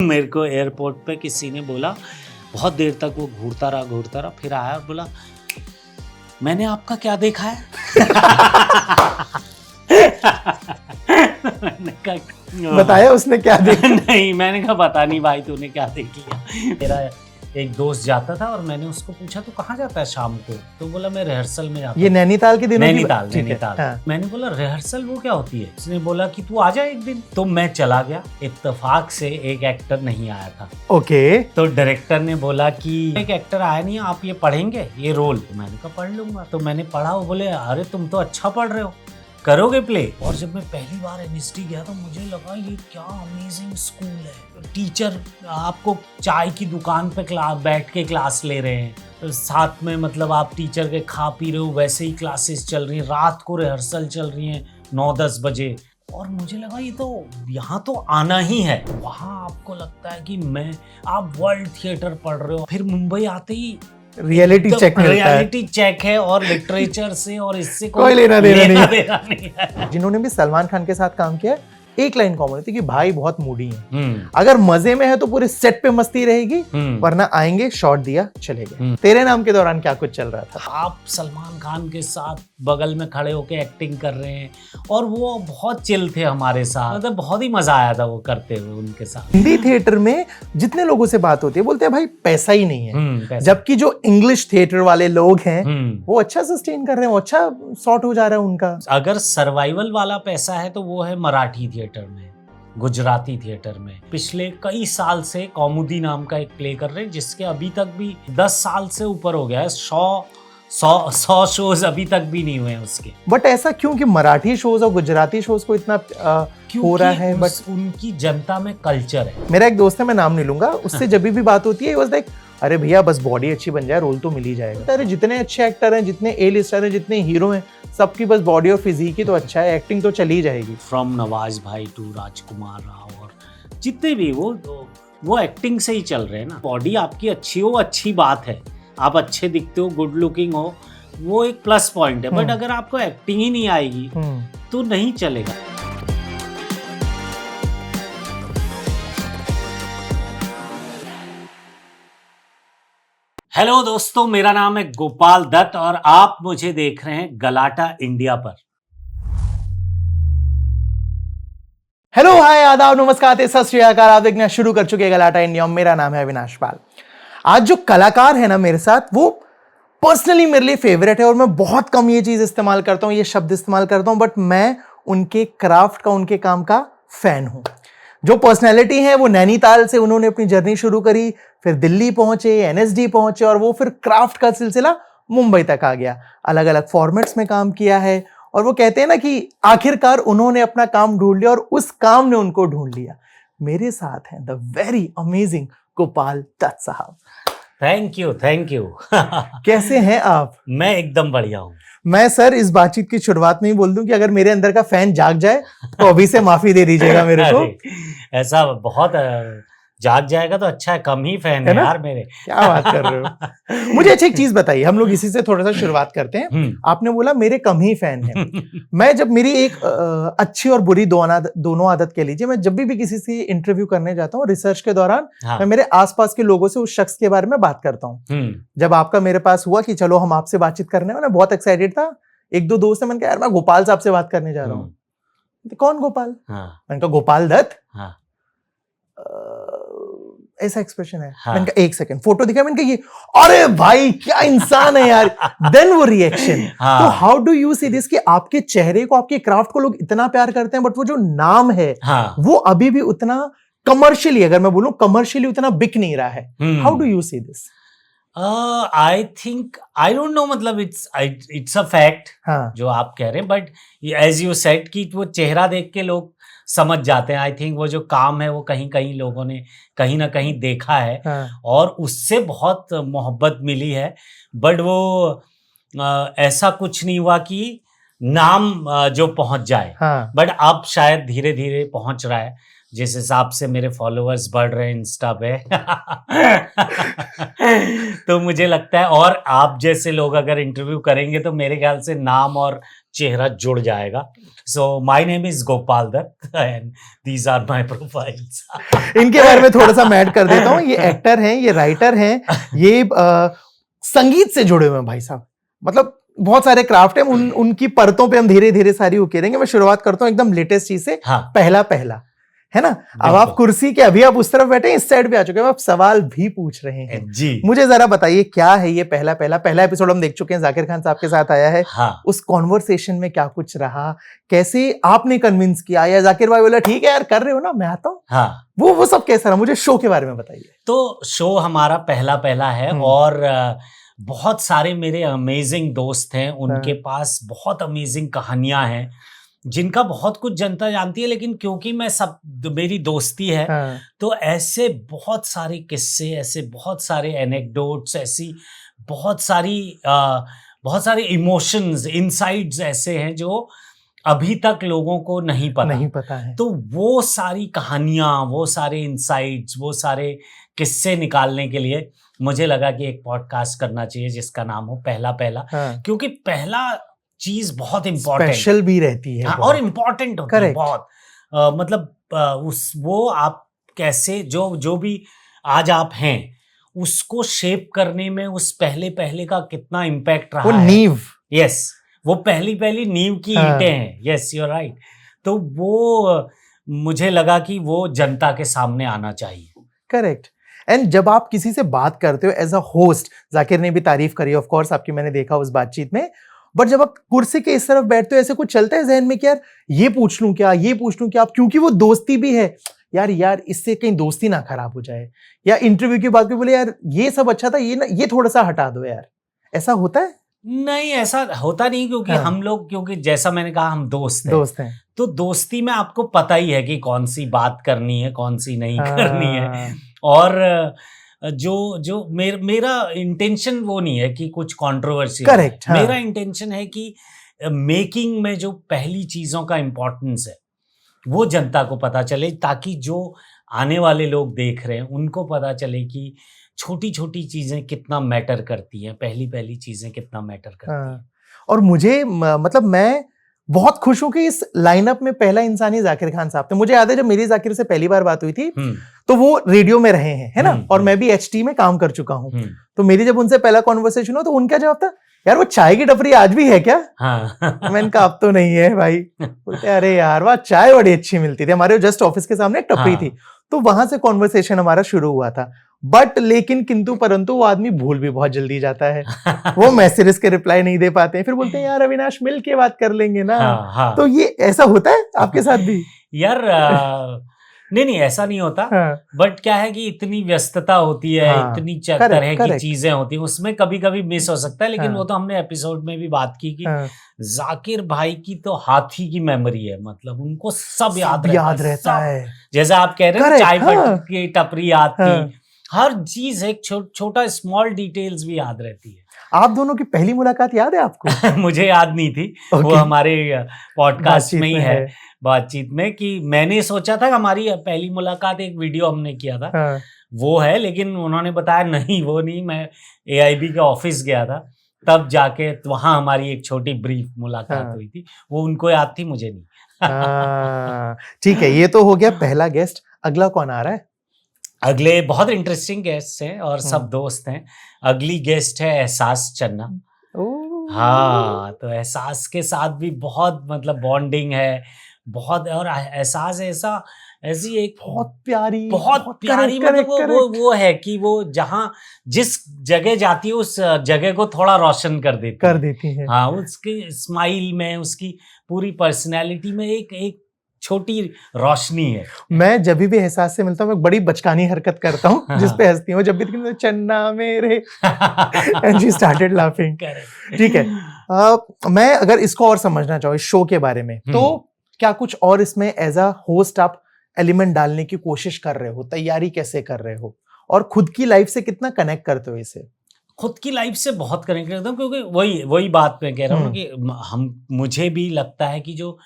मेरे को एयरपोर्ट पे किसी ने बोला, बहुत देर तक वो घूरता रहा, फिर आया और बोला, मैंने आपका क्या देखा है? मैंने कहा, बताया उसने क्या देखा? नहीं, मैंने कहा पता नहीं भाई तूने क्या देख लिया। मेरा एक दोस्त जाता था और मैंने उसको पूछा तू कहाँ जाता है शाम को, तो बोला मैं रिहर्सल में जाता हूँ। ये नैनीताल के दिनों नैनीताल। हाँ। मैंने बोला रिहर्सल वो क्या होती है? उसने बोला कि तू आ जा एक दिन। तो मैं चला गया, इत्तेफाक से एक एक्टर नहीं आया था। ओके। तो डायरेक्टर ने बोला कि एक एक्टर आया नहीं, आप ये पढ़ेंगे ये रोल? तो मैंने कहा पढ़ लूंगा। तो मैंने पढ़ा, वो बोले अरे तुम तो अच्छा पढ़ रहे हो, करोगे प्ले? और जब मैं पहली बार एनएसडी गया तो मुझे लगा ये क्या अमेजिंग स्कूल है। टीचर आपको चाय की दुकान पे बैठ के क्लास ले रहे हैं, साथ में मतलब आप टीचर के खा पी रहे हो, वैसे ही क्लासेस चल रही हैं, रात को रिहर्सल चल रही हैं 9-10 बजे। और मुझे लगा ये तो यहाँ तो आना ही है। वहाँ आपको लगता है कि आप वर्ल्ड थिएटर पढ़ रहे हो। फिर मुंबई आते ही रियलिटी चेक है और लिटरेचर से और इससे कोई लेना देना नहीं है। जिन्होंने भी सलमान खान के साथ काम किया, एक लाइन कॉमन थी कि भाई बहुत मूडी हैं। अगर मजे में है तो पूरे सेट पे मस्ती रहेगी, वरना आएंगे शॉट दिया चले गए। तेरे नाम के दौरान क्या कुछ चल रहा था? आप सलमान खान के साथ बगल में खड़े होके एक्टिंग कर रहे हैं और वो बहुत चिल थे हमारे साथ, मतलब बहुत ही मजा आया था वो करते हुए उनके साथ। हिंदी थिएटर में जितने लोगों से बात होती है बोलते हैं भाई पैसा ही नहीं है, जबकि जो इंग्लिश थिएटर वाले लोग हैं वो अच्छा सस्टेन कर रहे हैं, वो अच्छा सॉर्ट हो जा रहा है उनका। अगर सर्वाइवल वाला पैसा है तो वो है मराठी थिएटर में, गुजराती थिएटर में। पिछले कई साल से कौमुदी नाम का एक प्ले कर रहे हैं जिसके अभी तक भी 10 साल से ऊपर हो गया है, 100 शोज अभी तक भी नहीं हुए हैं उसके। बट ऐसा क्यों कि मराठी शोज और गुजराती शोज को इतना हो रहा है? बट उनकी जनता में कल्चर है। मेरा एक दोस्त है, मैं नाम नहीं लूंगा, उससे जब भी बात होती है वाज लाइक अरे भैया बस बॉडी अच्छी बन जाए रोल तो मिल ही जाएगा। अरे जितने अच्छे एक्टर हैं, जितने ए लिस्टर हैं, जितने हीरो हैं, सबकी बस बॉडी और फिजिक ही तो अच्छा है, एक्टिंग तो चली जाएगी। फ्रॉम नवाज भाई टू राजकुमार राव और जितने भी वो एक्टिंग से ही चल रहे हैं ना। बॉडी आपकी अच्छी हो, अच्छी बात है, आप अच्छे दिखते हो, गुड लुकिंग हो, वो एक प्लस पॉइंट है। बट अगर आपको एक्टिंग ही नहीं आएगी तो नहीं चलेगा। हेलो दोस्तों, मेरा नाम है गोपाल दत्त और आप मुझे देख रहे हैं गलाटा इंडिया पर। हेलो, हाय, आदाब, नमस्कार, सत श्री अकाल। आप देखना शुरू कर चुके हैं गलाटा इंडिया। मेरा नाम है अविनाश पाल। आज जो कलाकार है ना मेरे साथ, वो पर्सनली मेरे लिए फेवरेट है और मैं बहुत कम ये चीज इस्तेमाल करता हूं, ये शब्द इस्तेमाल करता हूं, बट मैं उनके क्राफ्ट का, उनके काम का फैन हूं। जो पर्सनैलिटी है वो नैनीताल से उन्होंने अपनी जर्नी शुरू करी, फिर दिल्ली पहुंचे, एनएसडी पहुंचे और वो फिर क्राफ्ट का सिलसिला मुंबई तक आ गया। अलग अलग फॉर्मेट्स में काम किया है और वो कहते हैं ना कि आखिरकार उन्होंने अपना काम ढूंढ लिया और उस काम ने उनको ढूंढ लिया। मेरे साथ हैं the very amazing Gopal Dutt साहब। थैंक यू कैसे हैं आप? मैं एकदम बढ़िया हूँ। मैं सर इस बातचीत की शुरुआत में ही बोल दूं कि अगर मेरे अंदर का फैन जाग जाए तो अभी से माफी दे दीजिएगा मेरे को। ऐसा बहुत जाग जाएगा तो अच्छा है, कम ही फैन है यार मेरे। क्या बात कर रहे हो? मुझे अच्छी एक चीज बताइए, हम लोग इसी से थोड़ा सा शुरुआत करते हैं। आपने बोला मेरे कम ही फैन हैं। मैं जब मेरी एक अच्छी और बुरी दोनों आदत कह लीजिए, मैं जब भी किसी से इंटरव्यू करने जाता हूँ रिसर्च के दौरान, मैं मेरे आसपास के लोगों से उस शख्स के बारे में बात करता हूँ। जब आपका मेरे पास हुआ कि चलो हम आपसे बातचीत करने, मैं बहुत एक्साइटेड था। एक दो दोस्त है, मैंने कहा यार मैं गोपाल साहब से बात करने जा रहा हूँ। कौन गोपाल? मैंने कहा गोपाल दत्त। ऐसा एक्सप्रेशन है। मैंने कहा एक सेकंड, फोटो दिखा, मैंने कहा ये, अरे भाई क्या इंसान है यार। देन वो रिएक्शन। तो how do you see this कि आपके चेहरे को, आपके क्राफ्ट को लोग इतना प्यार करते हैं, बट वो जो नाम है वो अभी भी उतना कमर्शियली, अगर मैं बोलूं कमर्शियली उतना बिक नहीं रहा है। How do you see this? I think, I don't know, मतलब इट्स अ फैक्ट जो आप कह रहे हैं, बट एज यू सेड कि वो चेहरा देख के लोग समझ जाते हैं। आई थिंक वो जो काम है वो कहीं लोगों ने कहीं ना कहीं देखा है और उससे बहुत मोहब्बत मिली है। बट वो ऐसा कुछ नहीं हुआ कि नाम जो पहुंच जाए, बट अब शायद धीरे धीरे पहुंच रहा है। जिस हिसाब से मेरे फॉलोअर्स बढ़ रहे हैं इंस्टा पे तो मुझे लगता है, और आप जैसे लोग अगर इंटरव्यू करेंगे तो मेरे ख्याल से नाम और चेहरा जुड़ जाएगा. So my name is Gopal Dutt and these are my profiles. इनके बारे में थोड़ा सा मैं ऐड कर देता हूँ. ये एक्टर हैं, ये राइटर हैं, ये संगीत से जुड़े हुए हैं भाई साहब. मतलब बहुत सारे क्राफ्ट हैं, उनकी परतों पे हम धीरे धीरे सारी उकेरेंगे. मैं शुरुआत करता हूँ एकदम लेटेस्ट चीज से. हाँ. पहला है ना. अब आप कुर्सी के अभी आप उस तरफ बैठे, इस साइड पे आ चुके हैं, आप सवाल भी पूछ रहे हैं जी. मुझे जरा बताइए क्या है ये पहला एपिसोड हम देख चुके हैं, जाकिर खान साहब के साथ आया है. हाँ. उस कॉन्वर्सेशन में क्या कुछ रहा, कैसे आपने कन्विंस किया, या जाकिर भाई बोला ठीक है यार कर रहे हो ना मैं आता हूँ. हाँ. वो सब कैसा रहा, मुझे शो के बारे में बताइए. तो शो हमारा पहला है और बहुत सारे मेरे अमेजिंग दोस्त हैं, उनके पास बहुत अमेजिंग कहानियां हैं जिनका बहुत कुछ जनता जानती है, लेकिन क्योंकि मैं मेरी दोस्ती है तो ऐसे बहुत सारे किस्से, ऐसे बहुत सारे एनेक्डोट्स, ऐसी बहुत सारे इमोशंस, इनसाइट्स ऐसे हैं जो अभी तक लोगों को नहीं पता है. तो वो सारी कहानियां, वो सारे इनसाइट्स, वो सारे किस्से निकालने के लिए मुझे लगा कि एक पॉडकास्ट करना चाहिए जिसका नाम हो पहला. क्योंकि पहला चीज बहुत इम्पोर्टेंट, स्पेशल भी रहती है. हाँ, और इम्पोर्टेंट होती है बहुत. मतलब वो आप कैसे जो भी आज आप हैं उसको शेप करने में उस पहले का कितना इम्पैक्ट रहा वो है. नींव. यस, वो पहली नींव की ईंटें हैं. Yes, you are right. तो वो मुझे लगा कि वो जनता के सामने आना चाहिए. करेक्ट. एंड जब आप किसी से बात करते हो एज अ होस्ट, जाकिर ने भी तारीफ करी ऑफ कोर्स आपकी, मैंने देखा उस बातचीत में, बट जब आप कुर्सी के इस तरफ बैठते हो ऐसे कुछ चलता है जहन में कि यार ये पूछ लूं क्या, आप, क्योंकि वो दोस्ती भी है यार इससे कहीं दोस्ती ना खराब हो जाए, या इंटरव्यू की बात पे बोले यार ये सब अच्छा था, ये थोड़ा सा हटा दो यार, ऐसा होता है? नहीं, ऐसा होता नहीं, क्योंकि हम लोग, क्योंकि जैसा मैंने कहा हम दोस्त हैं तो दोस्ती में आपको पता ही है कि कौन सी बात करनी है, कौन सी नहीं करनी है. और जो मेरा इंटेंशन वो नहीं है कि कुछ कंट्रोवर्सी. करेक्ट. मेरा इंटेंशन है कि मेकिंग में जो पहली चीजों का इम्पोर्टेंस है वो जनता को पता चले, ताकि जो आने वाले लोग देख रहे हैं उनको पता चले कि छोटी छोटी चीजें कितना मैटर करती हैं, पहली चीजें कितना मैटर करती हैं. और मुझे मतलब मैं बहुत खुश हूं कि इस लाइनअप में पहला इंसान ही जाकिर खान साहब थे. मुझे याद है जब मेरी जाकिर से पहली बार बात हुई थी तो वो रेडियो में रहे हैं, है ना, और मैं भी HT में काम कर चुका हूं. तो मेरी जब उनसे पहला कॉन्वर्सेशन हुआ तो उनका जवाब था यार वो चाय की टपरी आज भी है क्या? मैंने कहा अब तो नहीं है भाई. बोलते अरे यार वह चाय बड़ी अच्छी मिलती थी, हमारे जस्ट ऑफिस के सामने एक टपरी थी. तो वहां से कॉन्वर्सेशन हमारा शुरू हुआ था. बट लेकिन किंतु परंतु वो आदमी भूल भी बहुत जल्दी जाता है. वो मैसेजेस के रिप्लाई नहीं दे पाते हैं, फिर बोलते हैं यार अविनाश मिल के बात कर लेंगे ना. तो ये ऐसा होता है आपके साथ भी? यार नहीं ऐसा नहीं होता. बट क्या है कि इतनी व्यस्तता होती है, इतनी तरह की चीजें होती हैं, उसमें कभी कभी मिस हो सकता है. लेकिन वो तो हमने एपिसोड में भी बात की कि जाकिर भाई की तो हाथी की मेमोरी है. मतलब उनको सब याद रहता है. जैसे आप कह रहे हैं चाय की टपरी याद थी, हर चीज एक छोटा स्मॉल डिटेल्स भी याद रहती है. आप दोनों की पहली मुलाकात याद है आपको? मुझे याद नहीं थी. वो हमारे पॉडकास्ट में ही है, बातचीत में, कि मैंने सोचा था हमारी पहली मुलाकात एक वीडियो हमने किया था वो है, लेकिन उन्होंने बताया नहीं वो नहीं, मैं AIB के ऑफिस गया था तब जाके वहां हमारी एक छोटी ब्रीफ मुलाकात हुई थी. वो उनको याद थी, मुझे नहीं. ठीक है, ये तो हो गया पहला गेस्ट. अगला कौन आ रहा है? अगले बहुत इंटरेस्टिंग गेस्ट हैं और सब दोस्त हैं. अगली गेस्ट है एहसास चन्ना. हाँ, तो एहसास के साथ भी बहुत मतलब बॉन्डिंग है बहुत. और एहसास ऐसी एक बहुत प्यारी मतलब वो है कि वो जहाँ जिस जगह जाती है उस जगह को थोड़ा रोशन कर देती है. हाँ, उसकी स्माइल में, उसकी पूरी पर्सनैलिटी में एक छोटी रोशनी है. मैं जब भी एहसास से मिलता हूँ मैं बड़ी बचकानी हरकत करता हूँ जिसपे हंसती हूँ. जब भी चन्ना मेरे एंड शी स्टार्टेड लाफिंग. ठीक है, मैं अगर इसको और समझना चाहूँ इस शो के बारे में, तो क्या कुछ और इसमें एज अ होस्ट आप एलिमेंट डालने की कोशिश कर रहे हो? तैयारी कैसे कर रहे हो? और खुद की लाइफ से कितना कनेक्ट करते हो इसे? खुद की लाइफ से बहुत कनेक्ट करता हूँ, क्योंकि वही बात मैं कह रहा हूँ कि मुझे भी लगता है कि जो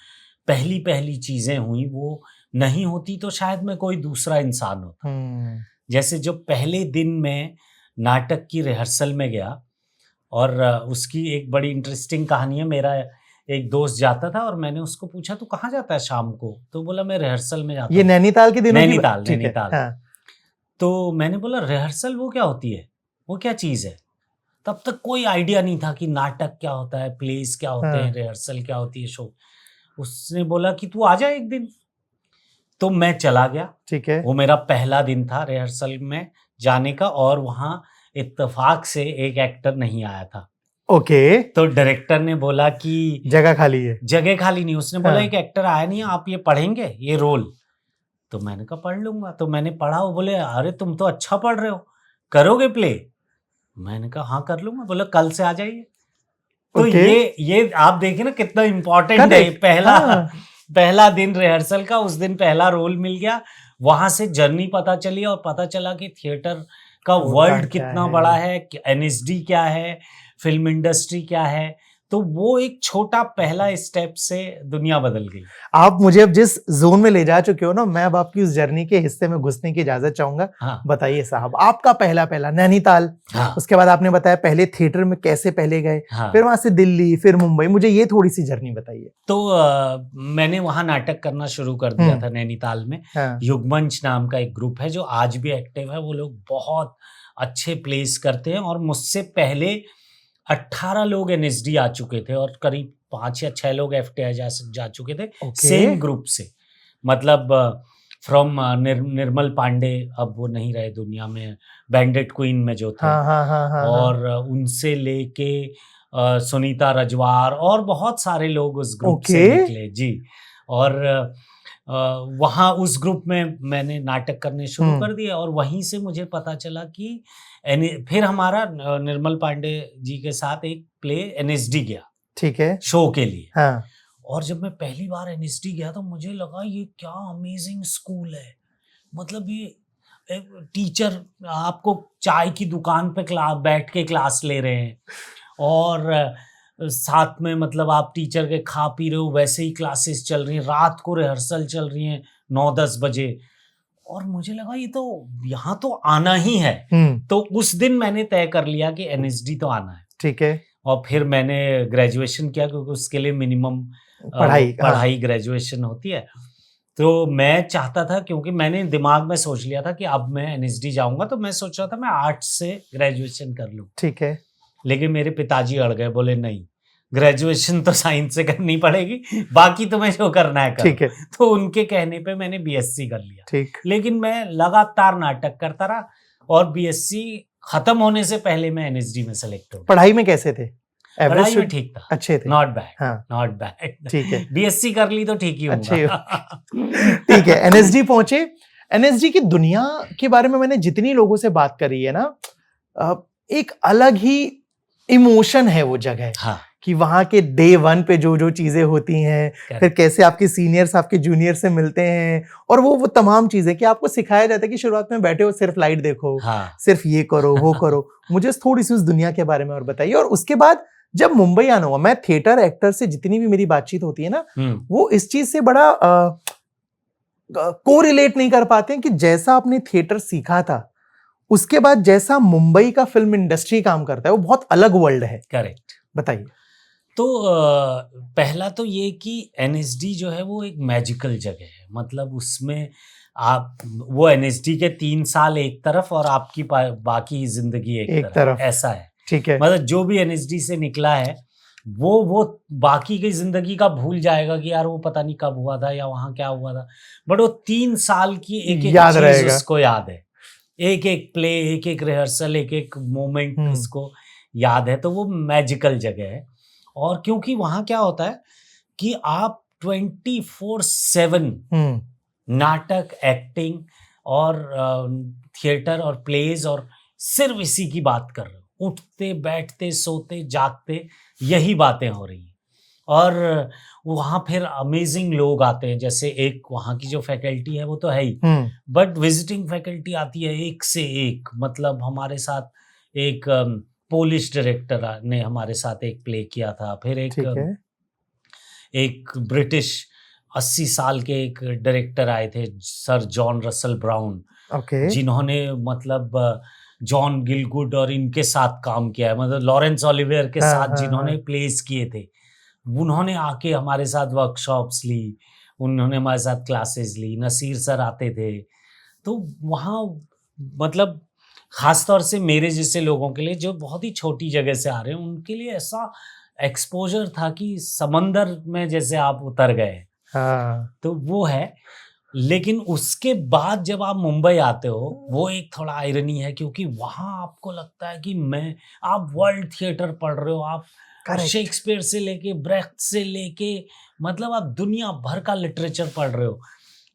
पहली चीजें हुई वो नहीं होती तो शायद मैं कोई दूसरा इंसान होता। जैसे जो पहले दिन मैं नाटक की रिहर्सल में गया, और उसकी एक बड़ी इंटरेस्टिंग कहानी है। मेरा एक दोस्त जाता था और मैंने उसको पूछा तू कहाँ जाता है शाम को, तो बोला मैं रिहर्सल में जाता ये हूँ। नैनीताल के दिनों की नैनीताल, ठीक है, नैनीताल। हाँ। तो मैंने बोला रिहर्सल वो क्या होती है, वो क्या चीज़ है? तब तक कोई आइडिया नहीं था कि नाटक क्या होता है, प्लेस क्या होते हैं, हाँ। रिहर्सल क्या होती है, शो। उसने बोला कि तू आ जा एक दिन। तो मैं चला गया। ठीक है। वो मेरा पहला दिन था रिहर्सल में जाने का, और वहाँ इत्तेफाक से एक एक्टर नहीं आया था। ओके। तो डायरेक्टर ने बोला कि जगह खाली है। जगह खाली नहीं। उसने बोला हाँ। एक एक्टर आया नहीं है, आप ये पढ़ेंगे ये रोल? तो मैंने कहा पढ़ लूंगा। तो मैंने पढ़ा। वो बोले अरे तुम तो अच्छा पढ़ रहे हो, करोगे प्ले? मैंने कहा हाँ कर लूंगा। बोला कल से आ जाइए। तो ओके। ये आप देखिए ना कितना इम्पोर्टेंट है। करेक्ट। पहला हाँ। पहला दिन रिहर्सल का, उस दिन पहला रोल मिल गया। वहां से जर्नी पता चली और पता चला कि थिएटर का होता वर्ल्ड क्या कितना है। बड़ा है, एनएसडी क्या है, फिल्म इंडस्ट्री क्या है। तो वो एक छोटा पहला स्टेप से दुनिया बदल गई। आप मुझे अब जिस जोन में ले जा चुके हो ना, मैं अब आपकी उस जर्नी के हिस्से में घुसने की इजाजत चाहूंगा। हाँ। बताइए साहब, आपका पहला नैनीताल, हाँ। उसके बाद आपने बताया पहले थिएटर में कैसे पहले गए, हाँ। फिर वहां से दिल्ली, फिर मुंबई, मुझे ये थोड़ी सी जर्नी बताइए। तो मैंने वहाँ नाटक करना शुरू कर दिया था नैनीताल में। हाँ। युगमंच नाम का एक ग्रुप है जो आज भी एक्टिव है। वो लोग बहुत अच्छे प्लेस करते हैं, और मुझसे पहले 18 लोग एनएसडी आ चुके थे और करीब 5 या 6 लोग एफटीआई जा चुके थे। ओके। सेम ग्रुप से, मतलब फ्रॉम निर्मल पांडे, अब वो नहीं रहे दुनिया में, बैंडेट क्वीन में जो थे। हाँ हाँ हाँ हाँ। और उनसे लेके सुनीता रजवार और बहुत सारे लोग उस ग्रुप से ओके। निकले जी। और वहाँ उस ग्रुप में मैंने नाटक करने शुरू कर दिए, और वहीं से मुझे पता चला कि फिर हमारा निर्मल पांडे जी के साथ एक प्ले एनएसडी गया, ठीक है, शो के लिए। हाँ। और जब मैं पहली बार एनएसडी गया तो मुझे लगा ये क्या अमेजिंग स्कूल है। मतलब ये टीचर आपको चाय की दुकान पे बैठ के क्लास ले रहे हैं, और साथ में मतलब आप टीचर के खा पी रहे हो, वैसे ही क्लासेस चल रही हैं, रात को रिहर्सल चल रही हैं 9-10 बजे। और मुझे लगा ये तो यहाँ तो आना ही है। तो उस दिन मैंने तय कर लिया कि एनएसडी तो आना है। ठीक है। और फिर मैंने ग्रेजुएशन किया, क्योंकि उसके लिए मिनिमम पढ़ाई ग्रेजुएशन होती है। तो मैं चाहता था, क्योंकि मैंने दिमाग में सोच लिया था कि अब मैं एनएसडी जाऊंगा, तो मैं सोच रहा था मैं आर्ट्स से ग्रेजुएशन कर लूं। ठीक है। लेकिन मेरे पिताजी अड़ गए, बोले नहीं, ग्रेजुएशन तो साइंस से करनी पड़ेगी, बाकी तुम्हें जो करना है करो। ठीक है। तो उनके कहने पे मैंने बीएससी कर लिया। ठीक। लेकिन मैं लगातार नाटक करता रहा, और बीएससी खत्म होने से पहले मैं एनएसडी में सेलेक्ट हो गया। पढ़ाई में कैसे थे? पढ़ाई में ठीक था, अच्छे थे, नॉट बैड, हाँ। Not bad. ठीक है। बीएससी कर ली तो ठीक ही होगा। ठीक है। एनएसडी पहुंचे। एनएसडी की दुनिया के बारे में मैंने जितनी लोगों से बात करी है ना, एक अलग ही इमोशन है वो जगह। हाँ। कि वहां के डे 1 पे जो जो चीजें होती हैं, फिर कैसे आपके सीनियर्स आपके जूनियर से मिलते हैं, और वो तमाम चीजें कि आपको सिखाया जाता है कि शुरुआत में बैठे हो सिर्फ लाइट देखो, हाँ। सिर्फ ये करो वो करो। मुझे थोड़ी सी उस दुनिया के बारे में और बताइए। और उसके बाद जब मुंबई आना हुआ, मैं थिएटर एक्टर से जितनी भी मेरी बातचीत होती है ना, वो इस चीज से बड़ा कोरिलेट नहीं कर पाते हैं कि जैसा आपने थिएटर सीखा था, उसके बाद जैसा मुंबई का फिल्म इंडस्ट्री काम करता है, वो बहुत अलग वर्ल्ड है। करेक्ट। बताइए। तो पहला तो ये कि एनएसडी जो है वो एक मैजिकल जगह है। मतलब उसमें आप, वो एनएसडी के 3 साल एक तरफ और आपकी बाकी जिंदगी एक तरफ, ऐसा है। ठीक है। मतलब जो भी एनएसडी से निकला है वो बाकी की जिंदगी का भूल जाएगा कि यार वो पता नहीं कब हुआ था या वहाँ क्या हुआ था, बट वो 3 साल की एक एक चीज उसको याद है, एक एक प्ले, एक एक रिहर्सल, एक एक मोमेंट उसको याद है। तो वो मैजिकल जगह है। और क्योंकि वहाँ क्या होता है कि आप 24/7 नाटक, एक्टिंग और थिएटर और प्लेज और सिर्फ इसी की बात कर रहे हो, उठते बैठते सोते जागते यही बातें हो रही हैं। और वहाँ फिर अमेजिंग लोग आते हैं, जैसे एक वहाँ की जो फैकल्टी है वो तो है ही, बट विजिटिंग फैकल्टी आती है एक से एक। मतलब हमारे साथ एक पोलिश डायरेक्टर ने हमारे साथ एक प्ले किया था, फिर एक ब्रिटिश 80 साल के एक डायरेक्टर आए थे, sir John Russell brown, okay. जिन्होंने मतलब जॉन गिलगुड और इनके साथ काम किया है, मतलब लॉरेंस ओलिवियर के हाँ, साथ हाँ, जिन्होंने हाँ। प्लेस किए थे, उन्होंने आके हमारे साथ वर्कशॉप्स ली, उन्होंने हमारे साथ क्लासेस ली, नसीर सर आते थे। तो वहाँ मतलब खास तौर से मेरे जैसे लोगों के लिए जो बहुत ही छोटी जगह से आ रहे हैं, उनके लिए ऐसा एक्सपोजर था कि समंदर में जैसे आप उतर गए। हाँ। तो वो है। लेकिन उसके बाद जब आप मुंबई आते हो, वो एक थोड़ा आयरनी है, क्योंकि वहाँ आपको लगता है कि आप वर्ल्ड थिएटर पढ़ रहे हो, आप करेक्ट। शेक्सपियर से लेके ब्रेख्त से लेके मतलब आप दुनिया भर का लिटरेचर पढ़ रहे हो।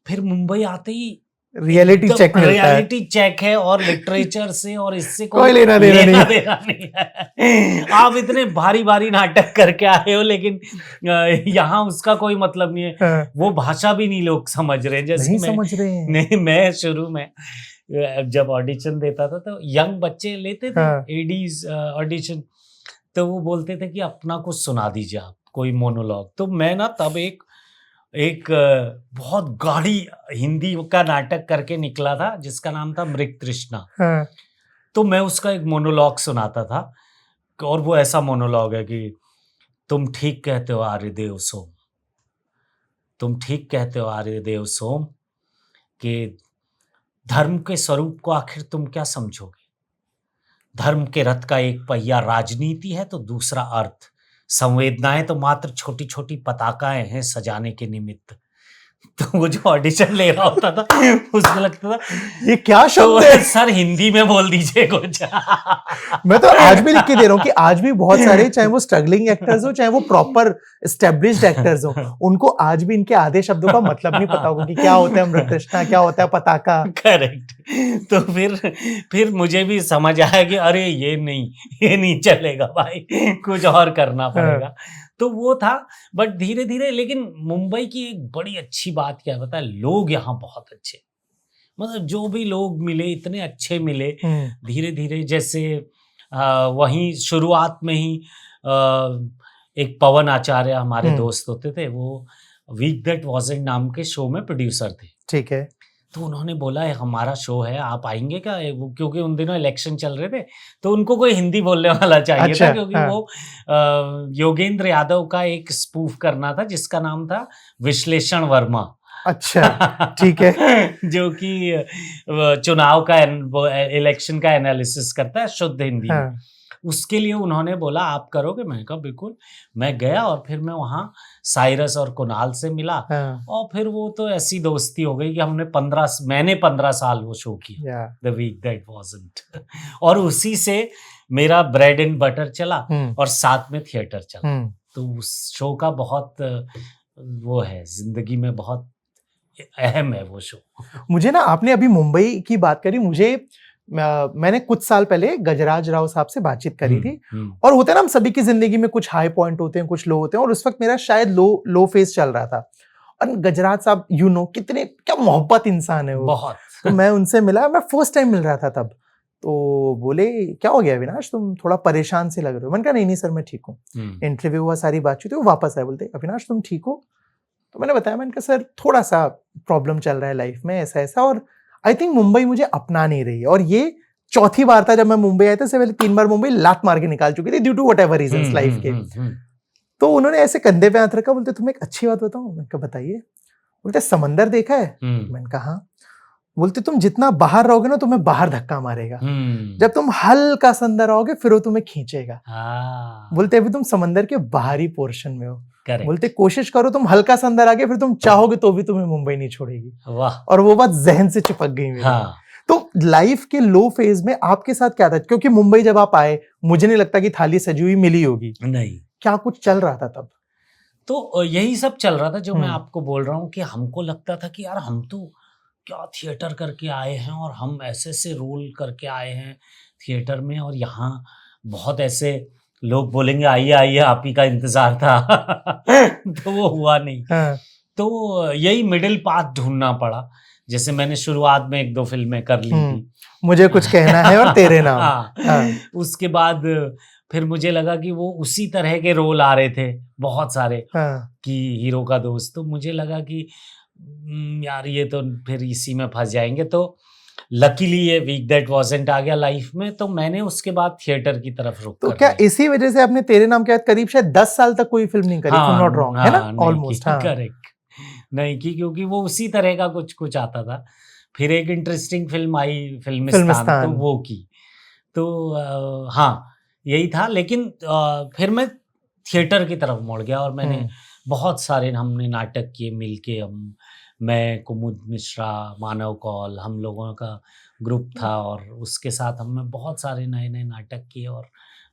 फिर मुंबई आते ही रियलिटी चेक मिलता है। रियलिटी चेक है, और लिटरेचर से और इससे कोई लेना देना नहीं है। आप इतने भारी भारी नाटक करके आए हो, लेकिन यहाँ उसका कोई मतलब नहीं है। हाँ। वो भाषा भी नहीं लोग समझ रहे हैं। जैसे नहीं समझ रहे हैं। नहीं, मैं शुरू में जब ऑडिशन देता था तो यंग बच्चे लेते थे हाँ। एडीज ऑडिशन, तो वो बोलते थे कि अपना कुछ सुना दीजिए आप, कोई मोनोलॉग। तो मैं ना तब एक बहुत गाढ़ी हिंदी का नाटक करके निकला था, जिसका नाम था मृग तृष्णा। हाँ। तो मैं उसका एक मोनोलॉग सुनाता था, और वो ऐसा मोनोलॉग है कि तुम ठीक कहते हो आर्यदेव सोम, तुम ठीक कहते हो आर्यदेव सोम, कि धर्म के स्वरूप को आखिर तुम क्या समझोगे? धर्म के रथ का एक पहिया राजनीति है, तो दूसरा अर्थ। संवेदनाएं तो मात्र छोटी छोटी पताकाएं हैं सजाने के निमित्त। तो वो जो ऑडिशन ले रहा होता था, उसमें लगता था ये क्या शब्द है? सर हिंदी में बोल दीजिए कुछ। मैं तो आज भी लिख के दे रहा हूँ कि आज भी बहुत सारे, चाहे वो स्ट्रगलिंग एक्टर्स हो, चाहे वो प्रॉपर एस्टेब्लिश्ड एक्टर्स हो, उनको आज भी इनके आधे शब्दों का मतलब नहीं पता होगा कि क्या होता है मृग तृष्णा, क्या होता है पताका। करेक्ट। तो फिर मुझे भी समझ आया कि अरे ये नहीं चलेगा भाई, कुछ और करना पड़ेगा। तो वो था। बट धीरे धीरे, लेकिन मुंबई की एक बड़ी अच्छी बात क्या है पता है, लोग यहाँ बहुत अच्छे, मतलब जो भी लोग मिले इतने अच्छे मिले। धीरे धीरे जैसे वहीं शुरुआत में ही एक पवन आचार्य हमारे दोस्त होते थे, वो वीक दैट वाज़न्ट नाम के शो में प्रोड्यूसर थे। ठीक है। तो उन्होंने बोला हमारा शो है, आप आएंगे क्या? वो क्योंकि उन दिनों इलेक्शन चल रहे थे, तो उनको कोई हिंदी बोलने वाला चाहिए था, क्योंकि वो योगेंद्र यादव का एक स्पूफ करना था जिसका नाम था विश्लेषण वर्मा। अच्छा, ठीक है। जो कि चुनाव का इलेक्शन का एनालिसिस करता है शुद्ध हिंदी में। उसके लिए उन्होंने बोला आप करोगे? मैंने कहा बिल्कुल। मैं गया और फिर मैं वहाँ साइरस और कुणाल से मिला, और फिर वो तो ऐसी दोस्ती हो गई कि मैंने 15 साल वो शो किया, द वीक दैट वाज़न्ट। और उसी से मेरा ब्रेड एंड बटर चला, और साथ में थिएटर चला। तो उस शो का बहुत वो है, जिंदगी में बहुत अहम है वो शो। मुझे ना, आपने अभी मुंबई की बात करी, मैंने कुछ साल पहले गजराज राव साहब से बातचीत करी थी, और होता है ना हम सभी की जिंदगी में कुछ हाई पॉइंट होते हैं, कुछ लो होते हैं, और उस वक्त मेरा शायद लो फेज चल रहा था। और गजराज साहब कितने क्या मोहब्बत इंसान है वो, बहुत। तो मैं उनसे मिला, मैं फर्स्ट टाइम मिल रहा था तब। तो बोले क्या हो गया अविनाश, तुम थोड़ा परेशान से लग रहे हो। मैंने कहा नहीं सर मैं ठीक हूँ। इंटरव्यू हुआ, सारी बातचीत हुई, वापस आए, बोलते अविनाश तुम ठीक हो? तो मैंने बताया, मैंने कहा सर थोड़ा सा प्रॉब्लम चल रहा है लाइफ में, ऐसा, और आई थिंक मुंबई मुझे अपना नहीं रही है। और ये चौथी बार था जब मैं मुंबई आया था, इससे पहले 3 बार मुंबई लात मार के निकाल चुकी थी due to whatever reasons life के। तो उन्होंने ऐसे कंधे पे हाथ रखा, बोलते तुम एक अच्छी बात बताओ। मैंने कहा बताइए। बोलते समंदर देखा है? मैंने कहा हाँ। बोलते तुम जितना बाहर रहोगे ना, तुम्हें बाहर धक्का मारेगा, जब तुम हल्का सा अंदर आओगे फिर वो तुम्हें खींचेगा। बोलते अभी तुम समंदर के बाहरी पोर्शन में हो। बोलते कोशिश करो तुम हल्का सा अंदर आगे, फिर तुम चाहोगे तो भी तुम्हें मुंबई नहीं छोड़ेगी। और वो बात जहन से चिपक गई मेरे। तो लाइफ के लो फेज में आपके साथ क्या था? क्योंकि मुंबई जब आप आए, मुझे नहीं लगता कि थाली सजी हुई मिली होगी। नहीं, क्या कुछ चल रहा था तब? तो यही सब चल रहा था जो मैं आपको बोल रहा हूँ, कि हमको लगता था कि यार हम तो क्या थिएटर करके आए हैं, और हम ऐसे रोल करके आए हैं थिएटर में, और यहाँ बहुत ऐसे लोग बोलेंगे आइए आइए आप ही का इंतजार था। तो वो हुआ नहीं। तो यही मिडिल पाथ ढूंढना पड़ा। जैसे मैंने शुरुआत में 1-2 फिल्में कर ली थी, मुझे कुछ कहना है और तेरे नाम। उसके बाद फिर मुझे लगा कि वो उसी तरह के रोल आ रहे थे बहुत सारे हाँ, कि हीरो का दोस्त, तो मुझे लगा कि यार ये तो फिर इसी में फंस जाएंगे। तो लकीली ये वीक दैट वाजंट आ गया लाइफ में, तो मैंने उसके बाद थिएटर की तरफ रुख तो कर क्या दिया। इसी वजह से आपने तेरे नाम के बाद करीब शायद 10 साल तक कोई फिल्म नहीं करी, if I am not wrong, है ना? नहीं ऑलमोस्ट, की, हाँ। करेक्ट, नहीं की, क्योंकि वो उसी तरह का कुछ कुछ आता था। फिर एक इंटरेस्टिंग फिल्म आई फिल्मिस्तान, तो फिल्मिस्तान। वो की। तो हाँ, यही था। लेकिन फिर मैं थिएटर की तरफ मुड़ गया और मैंने बहुत सारे हमने नाटक किए मिलके। हम, मैं, कुमुद मिश्रा, मानव कौल, हम लोगों का ग्रुप था और उसके साथ हमने बहुत सारे नए नए नाटक किए और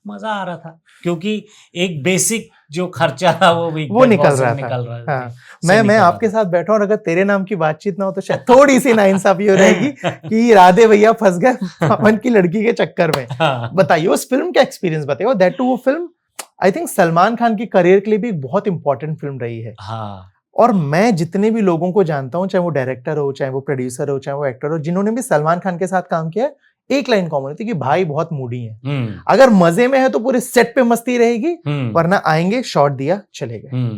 मज़ा आ रहा था, क्योंकि एक बेसिक जो खर्चा था वो भी वो निकल रहा था। निकल रहा हाँ, से मैं निकल रहा आपके था। साथ बैठा हूँ और अगर तेरे नाम की बातचीत ना हो तो शायद थोड़ी सी नाइंसाफी हो रहेगी कि राधे भैया फंस गए पवन की लड़की के चक्कर में। हाँ, बताइए उस फिल्म का एक्सपीरियंस बताइए, दैट टू वो film I think Salman Khan की करियर के लिए भी एक बहुत इंपॉर्टेंट फिल्म रही है। हाँ, और मैं जितने भी लोगों को जानता हूँ, चाहे वो डायरेक्टर हो, चाहे वो प्रोड्यूसर हो, चाहे वो एक्टर हो, जिन्होंने भी सलमान खान के साथ काम किया, एक लाइन कॉमन होती है कि भाई बहुत मूडी है। अगर मजे में है तो पूरे सेट पे मस्ती रहेगी, वरना आएंगे, शॉट दिया, चले गए।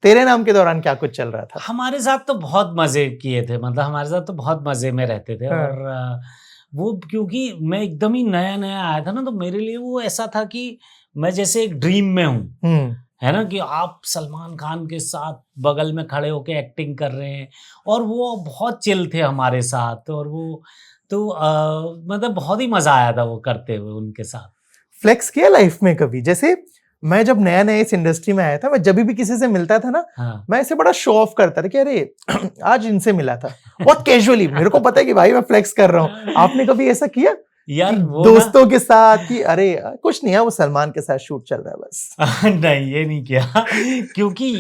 तेरे नाम के दौरान क्या कुछ चल रहा था? हमारे साथ तो बहुत मजे किए थे, मतलब हमारे साथ तो बहुत मजे में रहते थे। हाँ। और वो क्योंकि मैं एकदम ही नया नया आया था ना, तो मेरे लिए वो ऐसा था कि मैं जैसे एक ड्रीम में हूँ, है ना, कि आप सलमान खान के साथ बगल में खड़े होके एक्टिंग कर रहे हैं और वो बहुत चिल थे हमारे साथ। और वो तो मतलब बहुत ही मजा आया था वो करते हुए उनके साथ। फ्लेक्स किया लाइफ में कभी? जैसे मैं जब नया नया इस इंडस्ट्री में आया था, मैं जब भी किसी से मिलता था ना, हाँ। मैं ऐसे बड़ा शो ऑफ करता था कि अरे आज इनसे मिला था, बहुत कैजुअली, मेरे को पता है कि भाई मैं फ्लेक्स कर रहा हूँ। आपने कभी ऐसा किया यार कि वो दोस्तों के साथ कि अरे कुछ नहीं है, वो सलमान के साथ शूट चल रहा है बस? नहीं, ये नहीं किया क्योंकि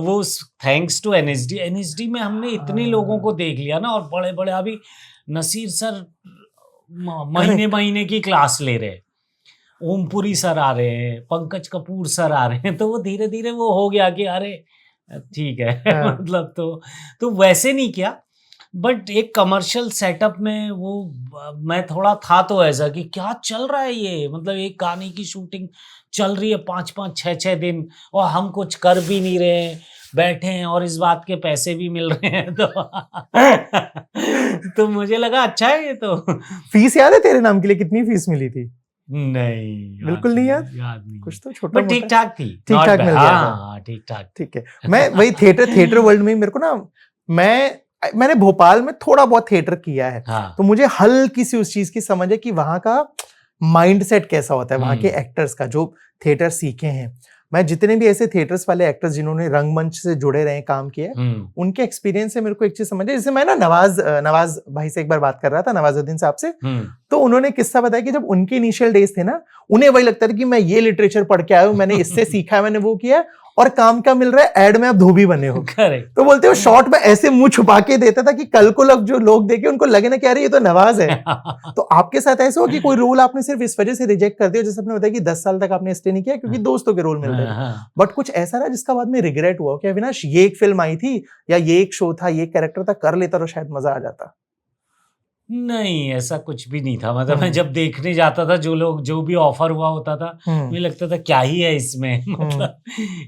वो थैंक्स टू एनएसडी में हमने इतने लोगों को देख लिया ना, और बड़े बड़े अभी नसीर सर महीने महीने की क्लास ले रहे हैं, ओमपुरी सर आ रहे हैं, पंकज कपूर सर आ रहे हैं, तो वो धीरे धीरे वो हो गया कि अरे ठीक है मतलब तो वैसे नहीं किया, बट एक कमर्शियल सेटअप में वो मैं थोड़ा था तो ऐसा कि क्या चल रहा है ये, मतलब एक गाने की शूटिंग चल रही है 5-5 6-6 दिन और हम कुछ कर भी नहीं रहे हैं, बैठे हैं और इस बात के पैसे भी मिल रहे हैं, तो मुझे लगा अच्छा है ये तो। फीस याद है तेरे नाम के लिए कितनी फीस मिली थी? नहीं, बिल्कुल नहीं याद? याद नहीं, कुछ तो छोटा बट ठीक ठाक थी, ठीक ठाक मिल गया था। हाँ, ठीक ठाक। ठीक है, मैं वही थिएटर वर्ल्ड में मेरे को ना, मैंने भोपाल में थोड़ा बहुत थिएटर किया है, हाँ, तो मुझे हल्की सी उस चीज की समझ है कि वहां का माइंडसेट कैसा होता है, वहां के एक्टर्स का, जो थिएटर सीखे हैं। मैं जितने भी ऐसे थिएटर्स वाले एक्टर्स जिन्होंने रंगमंच से जुड़े रहे, काम किया, उनके एक्सपीरियंस से मेरे को एक चीज समझ है। जैसे मैं ना नवाज भाई से एक बार बात कर रहा था, नवाजुद्दीन साहब से, तो उन्होंने किस्सा बताया कि जब उनके इनिशियल डेज थे ना, उन्हें वही लगता था कि मैं ये लिटरेचर पढ़ के आया हूँ, मैंने इससे सीखा है, मैंने वो किया, और काम क्या मिल रहा है, एड में आप धोबी बने हो। तो बोलते हो शॉर्ट में ऐसे मुंह छुपा के देता था कि कल को जो लोग देखे उनको लगे ना कि अरे ये तो नवाज है। तो आपके साथ ऐसा हो कि कोई रोल आपने सिर्फ इस वजह से रिजेक्ट कर दिया, जैसे आपने बताया कि 10 साल तक आपने स्टे नहीं किया क्योंकि दोस्तों के रोल मिल रहे थे, बट कुछ ऐसा रहा जिसका बाद में रिग्रेट हुआ कि अविनाश ये एक फिल्म आई थी या ये एक शो था, ये कैरेक्टर था, कर लेता तो शायद मजा आ जाता? नहीं, ऐसा कुछ भी नहीं था। मतलब मैं जब देखने जाता था, जो भी ऑफर हुआ होता था, मुझे लगता था क्या ही है इसमें, मतलब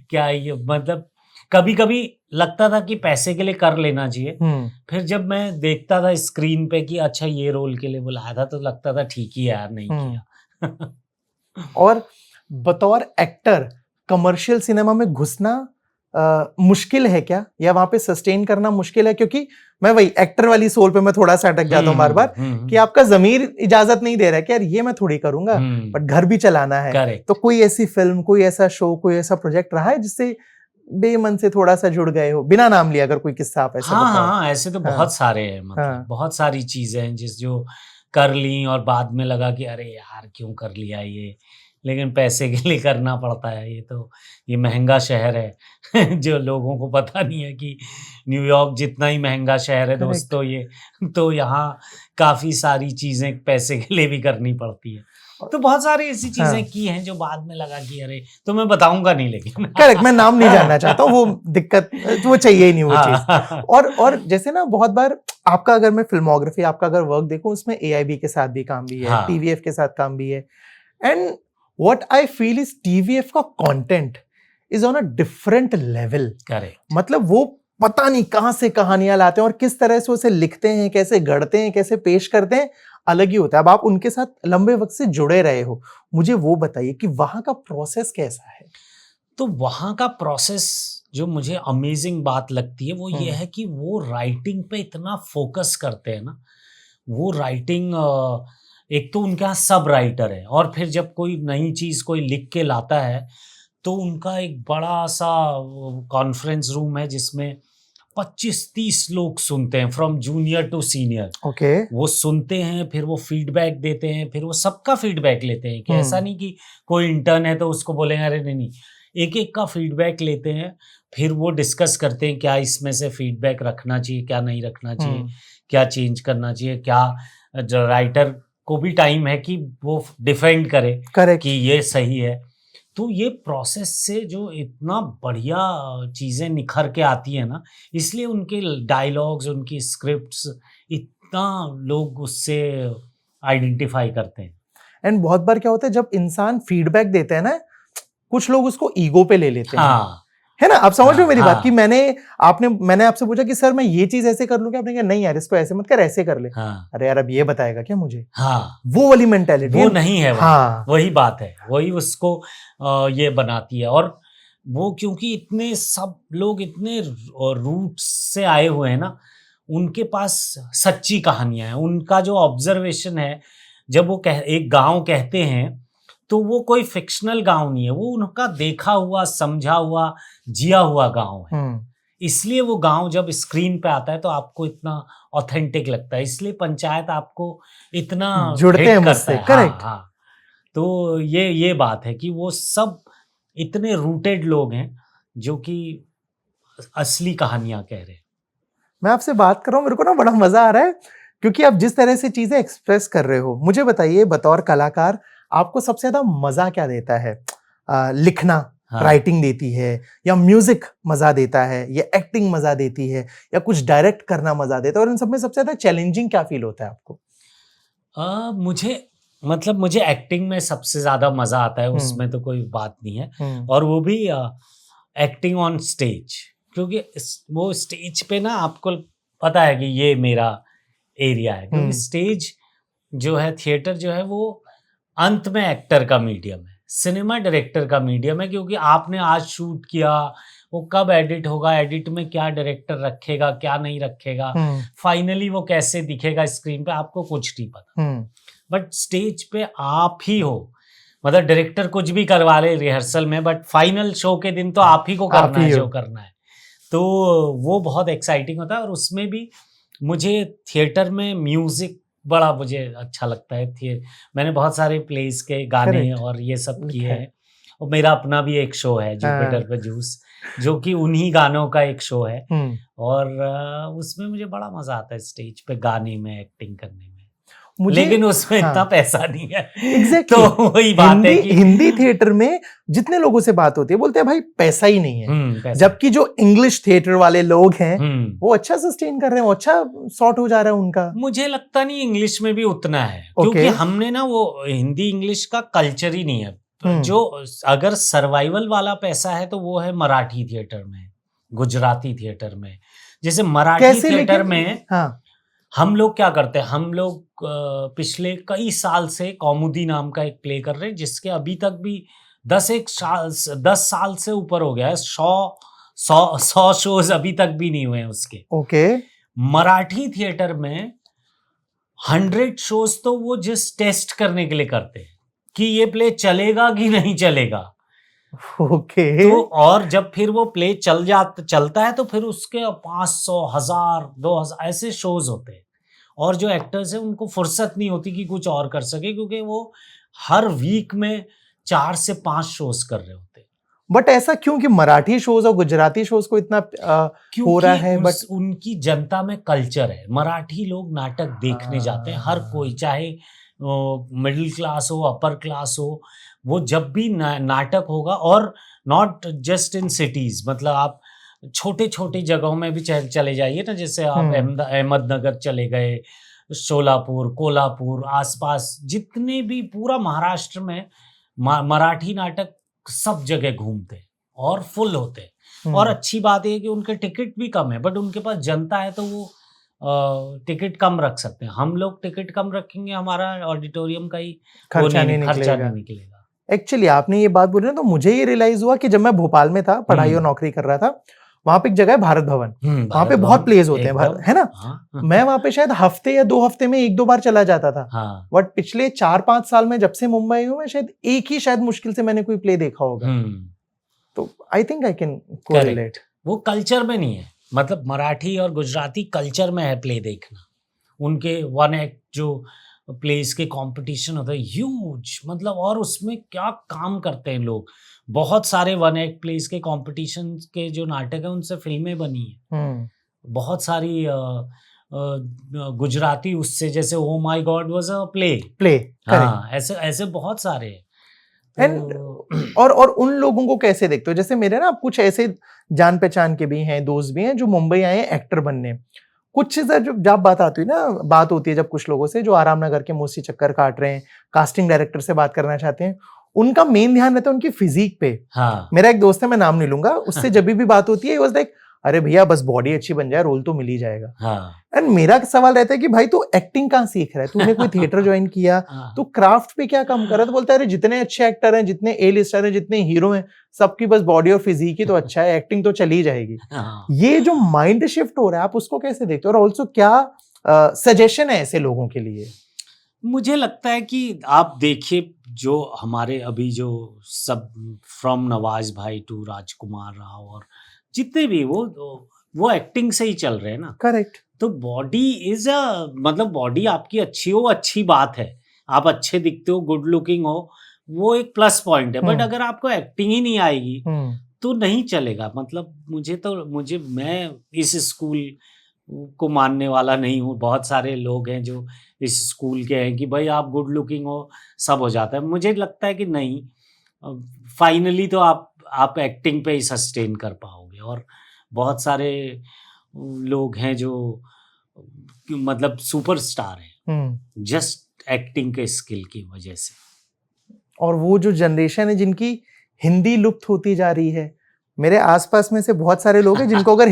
क्या ही, मतलब कभी कभी लगता था कि पैसे के लिए कर लेना चाहिए। फिर जब मैं देखता था स्क्रीन पे कि अच्छा ये रोल के लिए बुलाया था, तो लगता था ठीक ही है यार, नहीं किया। और बतौर एक्टर कमर्शियल सिनेमा में घुसना मुश्किल है क्या, या वहां पे सस्टेन करना मुश्किल है? क्योंकि मैं वही एक्टर वाली सोल पे मैं थोड़ा सा अटक जाता हूँ बार बार कि आपका जमीर इजाजत नहीं दे रहा है कि यार ये मैं थोड़ी करूंगा, बट घर भी चलाना है। तो कोई ऐसी फिल्म, कोई ऐसा शो, कोई ऐसा प्रोजेक्ट रहा है जिससे बेमन से थोड़ा सा जुड़ गए हो, बिना नाम लिया, अगर कोई किस्सा आप ऐसा बताओ? हाँ, ऐसे तो बहुत सारे हैं, मतलब बहुत सारी चीजें हैं जो कर ली और बाद में लगा कि अरे यार क्यों कर लिया ये, लेकिन पैसे के लिए करना पड़ता है। ये महंगा शहर है जो लोगों को पता नहीं है कि न्यूयॉर्क जितना ही महंगा शहर है दोस्तों, ये तो यहाँ काफी सारी चीजें पैसे के लिए भी करनी पड़ती है। तो बहुत सारी ऐसी चीजें की हैं जो बाद में लगा कि अरे, तो मैं बताऊंगा नहीं, लेकिन करेक्ट, मैं नाम नहीं जानना चाहता हूँ, वो दिक्कत, वो चाहिए ही नहीं वो चीज। और जैसे ना बहुत बार आपका, अगर मैं फिल्मोग्राफी, आपका अगर वर्क देखूं, उसमें AIB के साथ भी काम भी है, TVF के साथ काम भी है, and what I feel is TVF का content is on a different level. Correct. मतलब वो पता नहीं कहां से कहानियां लाते हैं और किस तरह से उसे लिखते हैं, कैसे गढ़ते हैं, कैसे पेश करते हैं, अलग ही होता है। अब आप उनके साथ लंबे वक्त से जुड़े रहे हो, मुझे वो बताइए कि वहां का प्रोसेस कैसा है। तो वहाँ का प्रोसेस जो मुझे अमेजिंग बात लगती है वो ये है कि वो राइटिंग पे इतना फोकस करते हैं ना। वो राइटिंग, एक तो उनके यहाँ सब राइटर है, और फिर जब कोई नई चीज़ कोई लिख के लाता है तो उनका एक बड़ा सा कॉन्फ्रेंस रूम है जिसमें 25-30 लोग सुनते हैं, from junior to senior. Okay. वो सुनते हैं, फिर वो फीडबैक देते हैं, फिर वो सबका फीडबैक लेते हैं कि ऐसा नहीं कि कोई इंटर्न है तो उसको बोलेंगे अरे नहीं, एक एक का फीडबैक लेते हैं। फिर वो डिस्कस करते हैं क्या इसमें से फीडबैक रखना चाहिए, क्या नहीं रखना चाहिए, क्या चेंज करना चाहिए, क्या जो राइटर को भी टाइम है कि वो डिफेंड करे करेक्ट। कि ये सही है। तो ये प्रोसेस से जो इतना बढ़िया चीज़ें निखर के आती है ना, इसलिए उनके डायलॉग्स, उनकी स्क्रिप्ट्स इतना लोग उससे आइडेंटिफाई करते हैं। एंड बहुत बार क्या होता है जब इंसान फीडबैक देते हैं ना, कुछ लोग उसको ईगो पे ले लेते हैं, हाँ, है ना। आप समझ रहे हो मेरी बात हाँ, कि मैंने आपसे पूछा कि सर मैं ये चीज ऐसे कर लूं क्या, आपने कहा नहीं यार इसको ऐसे मत कर, ऐसे कर ले। हाँ, अरे यार अब ये बताएगा क्या मुझे, हाँ, वो वाली मेंटेलिटी वो नहीं है वो। हाँ। वही बात है, वही उसको ये बनाती है। और वो क्योंकि इतने सब लोग इतने रूट्स से आए हुए हैं ना, उनके पास सच्ची कहानियां हैं। उनका जो ऑब्जर्वेशन है, जब वो एक गांव कहते हैं तो वो कोई फिक्शनल गांव नहीं है, वो उनका देखा हुआ, समझा हुआ, जिया हुआ गांव है। इसलिए वो गांव जब स्क्रीन पे आता है तो आपको इतना ऑथेंटिक लगता है, इसलिए पंचायत आपको इतना जुड़ते हिट हैं करता मुझसे। है। करेक्ट। हाँ, हाँ। तो ये बात है कि वो सब इतने रूटेड लोग हैं जो कि असली कहानियां कह रहे हैं। मैं आपसे बात कर रहा हूँ, मेरे को ना बड़ा मजा आ रहा है क्योंकि आप जिस तरह से चीजें एक्सप्रेस कर रहे हो। मुझे बताइए बतौर कलाकार आपको सबसे ज्यादा मजा क्या देता है? लिखना हाँ। राइटिंग देती है, या म्यूजिक मजा देता है, या एक्टिंग मजा देती है, या कुछ डायरेक्ट करना मजा देता है? और इन सब में सबसे ज्यादा चैलेंजिंग क्या फील होता है आपको? मुझे एक्टिंग में सबसे ज्यादा मजा आता है, उसमें तो कोई बात नहीं है। और वो भी एक्टिंग ऑन स्टेज, क्योंकि वो स्टेज पे ना आपको पता है कि ये मेरा एरिया है, क्योंकि स्टेज जो है, थिएटर जो है, वो अंत में एक्टर का मीडियम है, सिनेमा डायरेक्टर का मीडियम है। क्योंकि आपने आज शूट किया, वो कब एडिट होगा, एडिट में क्या डायरेक्टर रखेगा, क्या नहीं रखेगा, फाइनली वो कैसे दिखेगा स्क्रीन पे, आपको कुछ नहीं पता। बट स्टेज पे आप ही हो, मतलब डायरेक्टर कुछ भी करवा ले रिहर्सल में, बट फाइनल शो के दिन तो आप ही को करना है जो करना है। तो वो बहुत एक्साइटिंग होता है। और उसमें भी मुझे थिएटर में म्यूजिक बड़ा मुझे अच्छा लगता है। मैंने बहुत सारे प्लेस के गाने और ये सब किए हैं। और मेरा अपना भी एक शो है जुपिटर पे जूस, जो कि उन्हीं गानों का एक शो है। और उसमें मुझे बड़ा मजा आता है स्टेज पे गाने में, एक्टिंग करने में। लेकिन उसमें इतना पैसा नहीं है। Exactly. तो वही बात है कि हिंदी थिएटर में जितने लोगों से बात होती है बोलते हैं भाई पैसा ही नहीं है, जबकि जो इंग्लिश थिएटर वाले लोग हैं वो अच्छा सस्टेन कर रहे हैं, वो अच्छा सॉर्ट हो जा रहा है उनका। मुझे लगता नहीं इंग्लिश में भी उतना है, क्योंकि हमने ना वो हिंदी इंग्लिश का कल्चर ही नहीं है। जो अगर सर्वाइवल वाला पैसा है तो वो है मराठी थिएटर में, गुजराती थिएटर में। जैसे मराठी थिएटर में हम लोग क्या करते हैं, हम लोग पिछले कई साल से कौमुदी नाम का एक प्ले कर रहे हैं, जिसके अभी तक भी 10 साल से ऊपर हो गया है। 100 शोज अभी तक भी नहीं हुए हैं उसके। ओके। मराठी थिएटर में 100 शोज तो वो जिस टेस्ट करने के लिए करते हैं कि ये प्ले चलेगा कि नहीं चलेगा। ओके। तो और जब फिर वो प्ले चलता है तो फिर उसके 500, 1000, 2000 ऐसे शोज होते हैं। और जो एक्टर्स हैं उनको फुर्सत नहीं होती कि कुछ और कर सके, क्योंकि वो हर वीक में 4 से 5 शोज कर रहे होते हैं। बट ऐसा क्यों कि मराठी शोज और गुजराती शोज को इतना हो रहा है? बट उनकी जनता में कल्चर है। मराठी लोग नाटक देखने जाते हैं, हर कोई, चाहे मिडिल क्लास हो, अपर क्लास हो, वो जब भी नाटक होगा, और नॉट जस्ट इन सिटीज, मतलब आप छोटे छोटे जगहों में भी चले जाइए ना, जैसे आप अहमदनगर चले गए, शोलापुर, कोल्हापुर, आसपास जितने भी पूरा महाराष्ट्र में मराठी नाटक सब जगह घूमते हैं और फुल होते हैं। और अच्छी बात ये है कि उनके टिकट भी कम है, बट उनके पास जनता है तो वो टिकट कम रख सकते हैं। हम लोग टिकट कम रखेंगे, हमारा ऑडिटोरियम का ही खर्चा नहीं निकलेगा। एक्चुअली आपने ये बात बोली ना, तो मुझे ये रियलाइज हुआ कि जब मैं भोपाल में था, पढ़ाई और नौकरी कर रहा था, वहां पे एक जगह है भारत भवन, वहां पे बहुत प्लेस होते हैं, है ना? हाँ। मैं वहां पे शायद हफ्ते या 2 हफ्ते में 1-2 बार चला जाता था। हाँ। बट पिछले 4-5 साल में जब से मुंबई हूँ, मैं शायद एक ही शायद मुश्किल से मैंने कोई प्ले देखा होगा। तो I think I can correlate. वो कल्चर में नहीं है, मतलब मराठी और गुजराती कल्चर में है प्ले देखना। उनके वन एक्ट जो प्लेस के कंपटीशन होता है ह्यूज, मतलब, और उसमें क्या काम करते हैं लोग। बहुत सारे वन एक्ट प्लेस के कंपटीशन के जो नाटक है उनसे फिल्में बनी है। बहुत सारी गुजराती उससे, जैसे oh my God was a play. हाँ, ऐसे बहुत सारे हैं। और उन लोगों को कैसे देखते हो? जैसे मेरे ना कुछ ऐसे जान पहचान के भी हैं, दोस्त भी हैं जो मुंबई आए हैं एक्टर बनने। कुछ जब बात होती है जब कुछ लोगों से जो आराम नगर के मोसी चक्कर काट रहे हैं, कास्टिंग डायरेक्टर से बात करना चाहते हैं, उनका मेन ध्यान रहता है उनकी फिजिक पे। हाँ। मेरा एक दोस्त है, मैं नाम नहीं लूंगा, उससे जब भी बात होती है वाज लाइक, अरे भैया बस बॉडी अच्छी बन जाए, रोल तो मिल ही जाएगा। हाँ। एंड मेरा सवाल रहता है कि भाई तू एक्टिंग कहाँ सीख रहा है? तूने कोई थिएटर ज्वाइन किया? तू क्राफ्ट पे क्या काम कर रहा है? तो बोलता है अरे जितने अच्छे एक्टर हैं, जितने ए लिस्टर हैं, जितने हीरो हैं, सबकी बस बॉडी और फिजिक ही तो अच्छा है, एक्टिंग तो चली जाएगी। ये जो माइंड शिफ्ट हो रहा है, आप उसको कैसे देखते हो? और ऑल्सो क्या सजेशन है ऐसे लोगों के लिए? मुझे लगता है कि आप देखिए, जो हमारे अभी जो सब फ्रॉम नवाज भाई टू राजकुमार राव और जितने भी वो एक्टिंग से ही चल रहे हैं ना। करेक्ट। तो बॉडी इज मतलब बॉडी आपकी अच्छी हो, अच्छी बात है। आप अच्छे दिखते हो, गुड लुकिंग हो, वो एक प्लस पॉइंट है। बट अगर आपको एक्टिंग ही नहीं आएगी तो नहीं चलेगा। मतलब मैं इस स्कूल को मानने वाला नहीं हूँ। बहुत सारे लोग हैं जो इस स्कूल के हैं कि भाई आप गुड लुकिंग हो सब हो जाता है। मुझे लगता है कि नहीं, फाइनली तो आप एक्टिंग पे ही सस्टेन कर पाओगे। और बहुत सारे लोग हैं जो मतलब सुपरस्टार हैं जस्ट एक्टिंग के स्किल की वजह से। और वो जो जनरेशन है जिनकी हिंदी लुप्त होती जा रही है, मेरे आसपास में से बहुत सारे लोग हैं जिनको अगर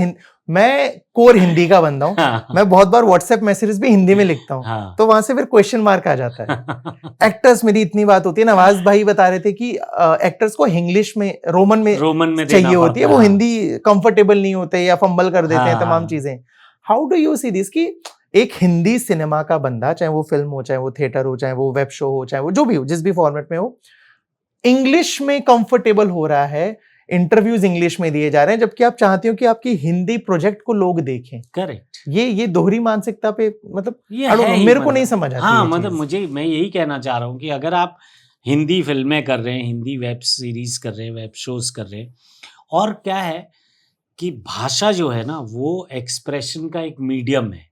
मैं कोर हिंदी का बंदा हूँ, मैं बहुत बार व्हाट्सएप मैसेजेस भी हिंदी में लिखता हूँ, तो वहां से फिर क्वेश्चन मार्क आ जाता है। एक्टर्स मेरी इतनी बात होती है, नवाज भाई बता रहे थे कि एक्टर्स को इंग्लिश में रोमन में चाहिए होती है, वो हिंदी कंफर्टेबल नहीं होते या फंबल कर देते हैं तमाम चीजें। How do you see this कि एक हिंदी सिनेमा का बंदा, चाहे वो फिल्म हो, चाहे वो थिएटर हो, चाहे वो वेब शो हो, चाहे वो जो भी हो, जिस भी फॉर्मेट में हो, इंग्लिश में कंफर्टेबल हो रहा है, इंटरव्यूज इंग्लिश में दिए जा रहे हैं, जबकि आप चाहते हो कि आपकी हिंदी प्रोजेक्ट को लोग देखें। करेक्ट। ये दोहरी मानसिकता पे मतलब मेरे को नहीं समझ आती। हाँ, मतलब मैं यही कहना चाह रहा हूँ कि अगर आप हिंदी फिल्में कर रहे हैं, हिंदी वेब सीरीज कर रहे हैं, वेब शोज कर रहे हैं, और क्या है कि भाषा जो है ना वो एक्सप्रेशन का एक मीडियम है,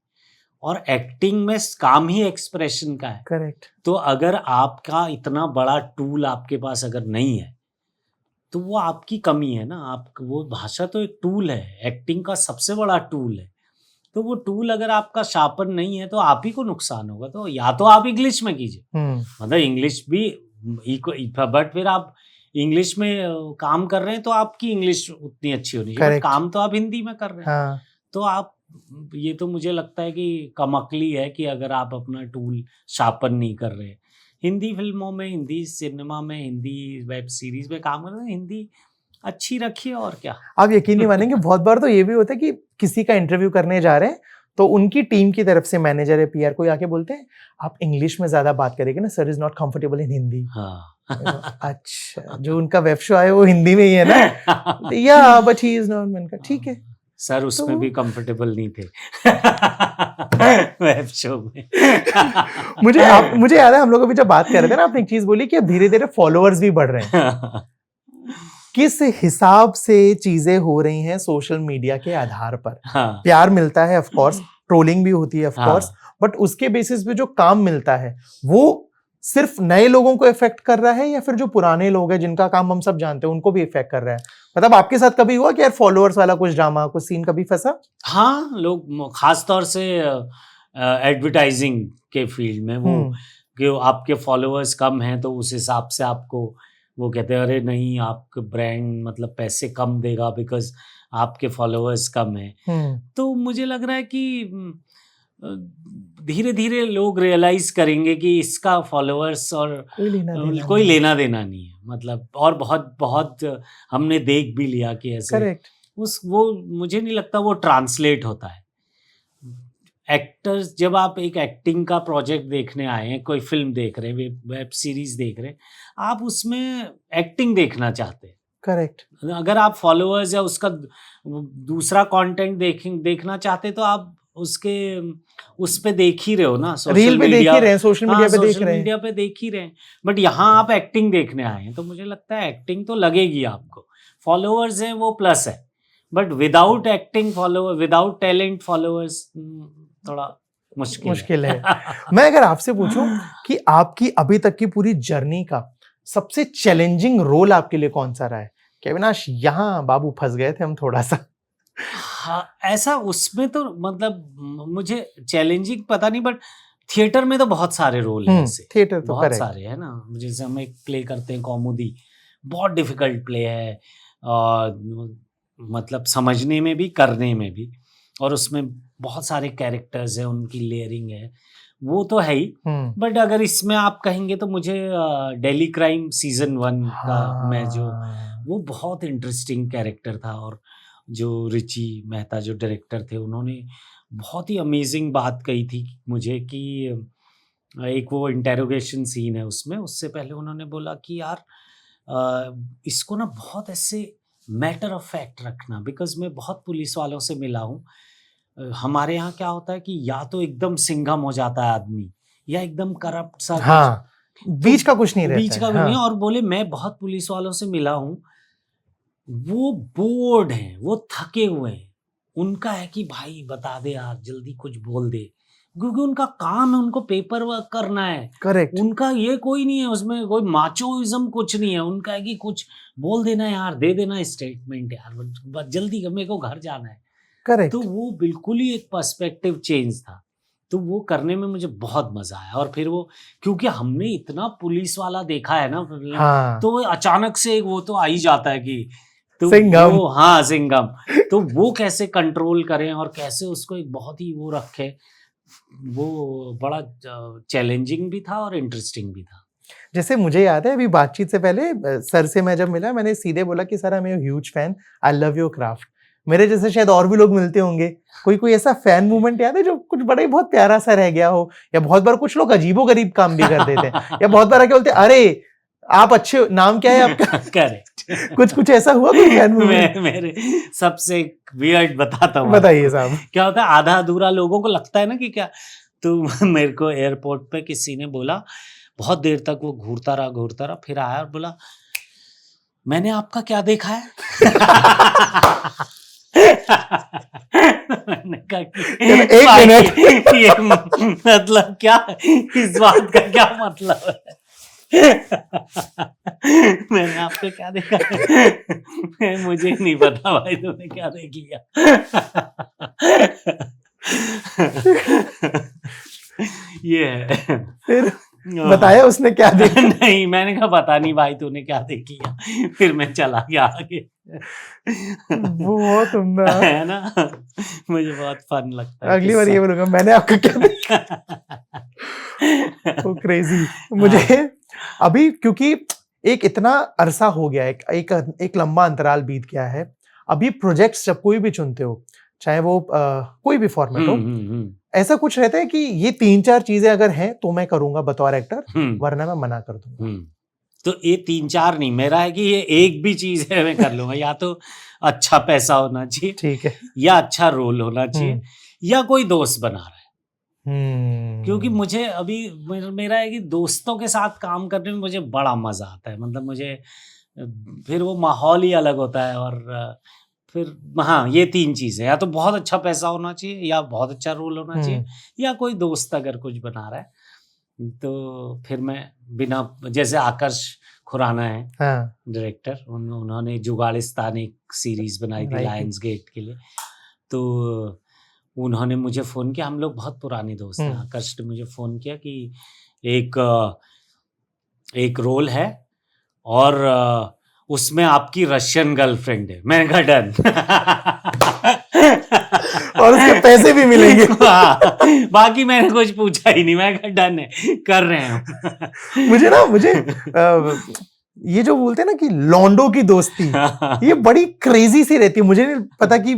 और एक्टिंग में काम ही एक्सप्रेशन का है। करेक्ट। तो अगर आपका इतना बड़ा टूल आपके पास अगर नहीं है तो वो आपकी कमी है ना। वो भाषा तो एक टूल है, एक्टिंग का सबसे बड़ा टूल है। तो वो टूल अगर आपका शार्पन नहीं है तो आप ही को नुकसान होगा। तो या तो आप इंग्लिश में कीजिए, मतलब इंग्लिश भी, बट फिर आप इंग्लिश में काम कर रहे हैं तो आपकी इंग्लिश उतनी अच्छी होनी चाहिए, काम तो आप हिंदी में कर रहे हैं। तो आप, ये तो मुझे लगता है कि कमअक्ली है कि अगर आप अपना टूल शार्पन नहीं कर रहे। हिंदी फिल्मों में, हिंदी सिनेमा में, हिंदी वेब सीरीज में काम कर रहे हैं, हिंदी अच्छी रखिए और क्या। आप यकीन नहीं मानेंगे, बहुत बार तो ये भी होता है कि किसी का इंटरव्यू करने जा रहे हैं तो उनकी टीम की तरफ से मैनेजर या पीआर कोई आके बोलते हैं आप इंग्लिश में ज्यादा बात करेंगे ना, sir is not comfortable in Hindi. अच्छा, जो उनका वेब शो है वो हिंदी में ही है ना, या बट ही इज नॉट। मैंने कहा ठीक है सर, उसमें भी कंफर्टेबल नहीं थे वेब शो में। मुझे याद है हम लोग अभी जब बात कर रहे थे ना, आपने एक चीज बोली कि अब धीरे धीरे फॉलोअर्स भी बढ़ रहे हैं। किस हिसाब से चीजें हो रही हैं सोशल मीडिया के आधार पर? प्यार मिलता है ऑफ कोर्स, ट्रोलिंग भी होती है ऑफ कोर्स, बट उसके बेसिस पे जो काम मिलता है वो सिर्फ नए लोगों को इफेक्ट कर रहा है या फिर जो पुराने लोग हैं जिनका काम हम सब जानते हैं उनको भी इफेक्ट कर रहा है? मतलब आपके साथ कभी हुआ कि यार फॉलोअर्स वाला कुछ ड्रामा, कुछ सीन कभी फंसा? हाँ, लोग खास तौर से एडवर्टाइजिंग के फील्ड में वो कि आपके फॉलोअर्स कम हैं तो उस हिसाब से आपको वो कहते हैं अरे नहीं आपके ब्रांड मतलब पैसे कम देगा बिकॉज आपके फॉलोअर्स कम हैं। तो मुझे लग रहा है कि धीरे धीरे लोग रियलाइज करेंगे कि इसका फॉलोअर्स और कोई लेना देना नहीं है मतलब, और बहुत बहुत हमने देख भी लिया कि ऐसे करेक्ट वो मुझे नहीं लगता वो ट्रांसलेट होता है। एक्टर्स जब आप एक एक्टिंग का प्रोजेक्ट देखने आए हैं, कोई फिल्म देख रहे हैं, वेब सीरीज देख रहे हैं, आप उसमें एक्टिंग देखना चाहते हैं। करेक्ट। अगर आप फॉलोअर्स या उसका दूसरा कंटेंट देखना चाहते तो आप उसके उस पे देख ही रहे हो ना, रील पे देख ही रहे हैं, सोशल मीडिया पे देख रहे हैं, सोशल मीडिया पे देख ही रहे हैं। बट यहाँ आप एक्टिंग देखने आए हैं तो मुझे लगता है एक्टिंग तो लगेगी आपको। फॉलोअर्स हैं वो प्लस है, but without acting follower, without talent followers थोड़ा मुश्किल है। मैं अगर आपसे पूछूं कि आपकी अभी तक की पूरी जर्नी का सबसे चैलेंजिंग रोल आपके लिए कौन सा रहा है? कि अविनाश यहाँ बाबू फंस गए थे हम थोड़ा सा। हाँ, ऐसा उसमें तो मतलब मुझे चैलेंजिंग पता नहीं, बट थिएटर में तो बहुत सारे रोल हैं ऐसे, थिएटर तो बहुत सारे है ना। जैसे हम एक प्ले करते हैं कॉमेडी, बहुत डिफिकल्ट प्ले है और मतलब समझने में भी करने में भी, और उसमें बहुत सारे कैरेक्टर्स हैं, उनकी लेयरिंग है, वो तो है ही। बट अगर इसमें आप कहेंगे तो मुझे दिल्ली क्राइम सीजन 1 का मैं जो वो बहुत इंटरेस्टिंग कैरेक्टर था, और जो रिची मेहता जो डायरेक्टर थे उन्होंने बहुत ही अमेजिंग बात कही थी मुझे कि एक वो इंटेरोगेशन सीन है उसमें, उससे पहले उन्होंने बोला कि यार इसको ना बहुत ऐसे मैटर ऑफ फैक्ट रखना, बिकॉज मैं बहुत पुलिस वालों से मिला हूँ। हमारे यहाँ क्या होता है कि या तो एकदम सिंघम हो जाता है आदमी, या एकदम करप्ट सा, हाँ, बीच का कुछ नहीं रहता, बीच का भी नहीं। और बोले मैं बहुत पुलिस वालों से मिला हूँ, वो बोर्ड हैं, वो थके हुए हैं, उनका है कि भाई बता दे यार, जल्दी कुछ बोल दे, क्योंकि उनका काम है, उनको पेपर वर्क करना है। करेक्ट। उनका ये कोई नहीं है, उसमें कोई माचोइज्म कुछ नहीं है, उनका है कि कुछ बोल देना यार, दे देना स्टेटमेंट यार, जल्दी मेरे को घर जाना है। करेक्ट। तो वो बिल्कुल ही एक पर्सपेक्टिव चेंज था, तो वो करने में मुझे बहुत मजा आया। और फिर वो क्योंकि हमने इतना पुलिस वाला देखा है ना, हाँ। तो अचानक से वो तो आ ही जाता है कि तो सिंघम। वो, हाँ सिंघम, तो वो कैसे कंट्रोल करें और कैसे उसको एक बहुत ही वो रखे, वो बड़ा चैलेंजिंग भी था और इंटरेस्टिंग भी था। जैसे मुझे याद है अभी बातचीत से पहले सर से मैं जब मिला, मैंने सीधे बोला कि sir I am huge fan, I love your craft. मेरे जैसे शायद और भी लोग मिलते होंगे, कोई ऐसा फैन मूवमेंट याद है जो कुछ बड़ा ही बहुत प्यारा सा रह गया हो? या बहुत बार कुछ लोग अजीबोगरीब काम भी कर देते हैं या बहुत बार आके बोलते अरे आप अच्छे, नाम क्या है आपका? करेक्ट। कुछ ऐसा हुआ कोई फैन मूवमेंट? मेरे सबसे वियर्ड बताता हूँ, बताइए साहब। क्या होता है, आधा अधूरा लोगों को लगता है ना कि क्या, तो मेरे को एयरपोर्ट पे किसी ने बोला, बहुत देर तक वो घूरता रहा, फिर आया और बोला मैंने आपका क्या देखा है? मैंने कहा एक मिनट, ये मतलब क्या, इस बात का क्या मतलब है? मैंने आपको क्या देखा है? मुझे नहीं पता भाई, तुमने क्या देख लिया? ये है। फिर बताया उसने क्या देखा? नहीं, मैंने कहा पता नहीं भाई तूने क्या देख लिया, फिर मैं चला गया आगे। वो बहुत उम्दा है ना, मुझे बहुत फन लगता है। अगली बार ये बोलूंगा मैंने आपको क्या देखा। वो क्रेजी। मुझे अभी क्योंकि एक इतना अरसा हो गया, एक लंबा अंतराल बीत गया है, अभी प्रोजेक्ट्स जब कोई भी चुनते हो, चाहे वो कोई भी फॉर्मेट हो, ऐसा कुछ रहता है कि ये 3-4 चीजें अगर हैं तो मैं करूंगा बतौर एक्टर, वरना मैं मना कर दूंगा? तो ये 3-4 नहीं, मेरा है कि ये एक भी चीज है मैं कर लूंगा। या तो अच्छा पैसा होना चाहिए, ठीक है, या अच्छा रोल होना चाहिए, या कोई दोस्त बना रहा है। क्योंकि मुझे अभी मेरा है कि दोस्तों के साथ काम करने में मुझे बड़ा मजा आता है, मतलब मुझे फिर वो माहौल ही अलग होता है। और फिर हाँ, ये 3 चीजें, या तो बहुत अच्छा पैसा होना चाहिए, या बहुत अच्छा रोल होना चाहिए, या कोई दोस्त अगर कुछ बना रहा है, तो फिर मैं बिना, जैसे आकर्ष खुराना है डायरेक्टर, उन्होंने जुगाड़िस्तान एक सीरीज बनाई थी लायंस गेट के लिए, तो उन्होंने मुझे फ़ोन किया, हम लोग बहुत पुराने दोस्त हैं, आकर्ष ने मुझे फ़ोन किया कि एक रोल है और उसमें आपकी रशियन गर्लफ्रेंड है। मैंने कहा डन। और उसके पैसे भी मिलेंगे। हाँ, बाकी मैंने कुछ पूछा ही नहीं, मैं कहा डन है, कर रहे हैं। मुझे ये जो बोलते हैं ना कि लॉन्डो की दोस्ती, ये बड़ी क्रेजी सी रहती है। मुझे नहीं पता कि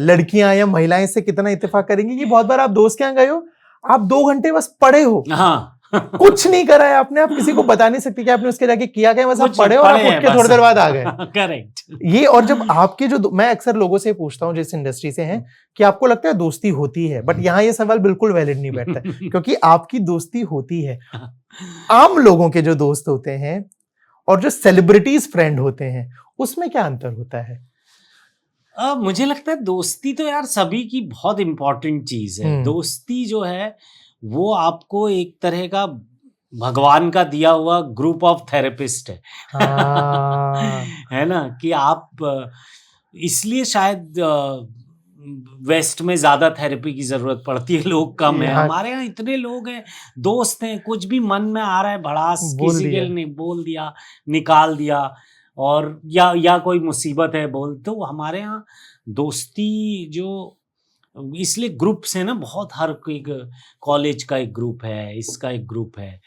लड़कियां या महिलाएं इससे कितना इत्तेफाक करेंगी कि बहुत बार आप दोस्त के यहाँ गए हो, आप 2 घंटे बस पड़े हो, हाँ, कुछ नहीं करा है आपने, आप किसी को बता नहीं सकते कि आपने उसके जाके किया क्या, बस आप कुछ पढ़े और आप पढ़े उठ हैं के बस। थोड़ी देर बाद आ गए। करेक्ट। ये और जब आपके जो मैं अक्सर लोगों से पूछता हूँ जिस इंडस्ट्री से हैं कि आपको लगता है दोस्ती होती है, बट यहाँ ये सवाल बिल्कुल वैलिड नहीं बैठता है, क्योंकि आपकी दोस्ती होती है। आम लोगों के जो दोस्त होते हैं और जो सेलिब्रिटीज फ्रेंड होते हैं, उसमें क्या अंतर होता है? मुझे लगता है दोस्ती तो यार सभी की बहुत इंपॉर्टेंट चीज है। दोस्ती जो है वो आपको एक तरह का भगवान का दिया हुआ ग्रुप ऑफ थेरेपिस्ट है। है ना, कि आप इसलिए शायद वेस्ट में ज्यादा थेरेपी की जरूरत पड़ती है, लोग कम है। हमारे यहाँ इतने लोग हैं, दोस्त हैं, कुछ भी मन में आ रहा है भड़ास किसी के लिए बोल दिया, निकाल दिया, और या कोई मुसीबत है बोल, तो हमारे यहाँ दोस्ती जो इसलिए ग्रुप्स है ना बहुत, हर कोई कॉलेज का एक ग्रुप है, इसका एक ग्रुप है।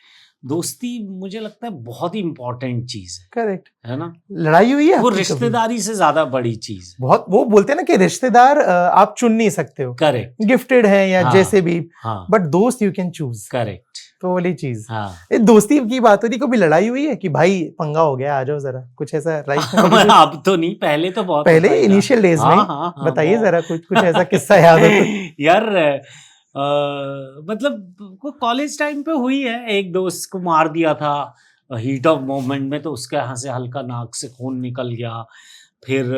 दोस्ती मुझे लगता है बहुत ही इंपॉर्टेंट चीज है। करेक्ट है ना, लड़ाई हुई है वो रिश्तेदारी से ज्यादा बड़ी चीज है। बहुत वो बोलते हैं ना कि रिश्तेदार आप चुन नहीं सकते हो, करेक्ट, गिफ्टेड है या हाँ, जैसे भी, हाँ, बट दोस्त यू कैन चूज। करेक्ट, तो वाली चीज। हाँ। दोस्ती की बात हो रही, कभी लड़ाई हुई है कि भाई पंगा हो गया, आ जाओ जरा, कुछ ऐसा लाइफ में? अब तो नहीं, पहले तो बहुत, पहले इनिशियल डेज में। बताइए जरा कुछ ऐसा किस्सा याद हो तो। यार मतलब कॉलेज टाइम पे हुई है, एक दोस्त को मार दिया था हीट ऑफ मोमेंट में, तो उसके यहाँ से हल्का नाक से खून निकल गया। फिर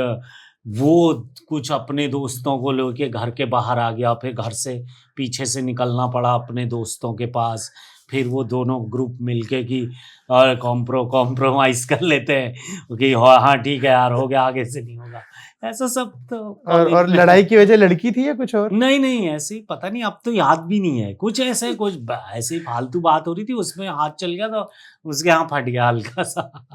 वो कुछ अपने दोस्तों को लेके घर के बाहर आ गया, फिर घर से पीछे से निकलना पड़ा अपने दोस्तों के पास। फिर वो दोनों ग्रुप मिलके कि कॉम्प्रोमाइज कर लेते हैं कि हाँ ठीक है यार, हो गया, आगे से नहीं होगा, ऐसा सब। तो और लड़ाई की वजह लड़की थी या कुछ और? नहीं, ऐसे ही पता नहीं, अब तो याद भी नहीं है। कुछ ऐसे ही फालतू बात हो रही थी, उसमें हाथ चल गया तो उसके यहाँ फट गया हल्का सा।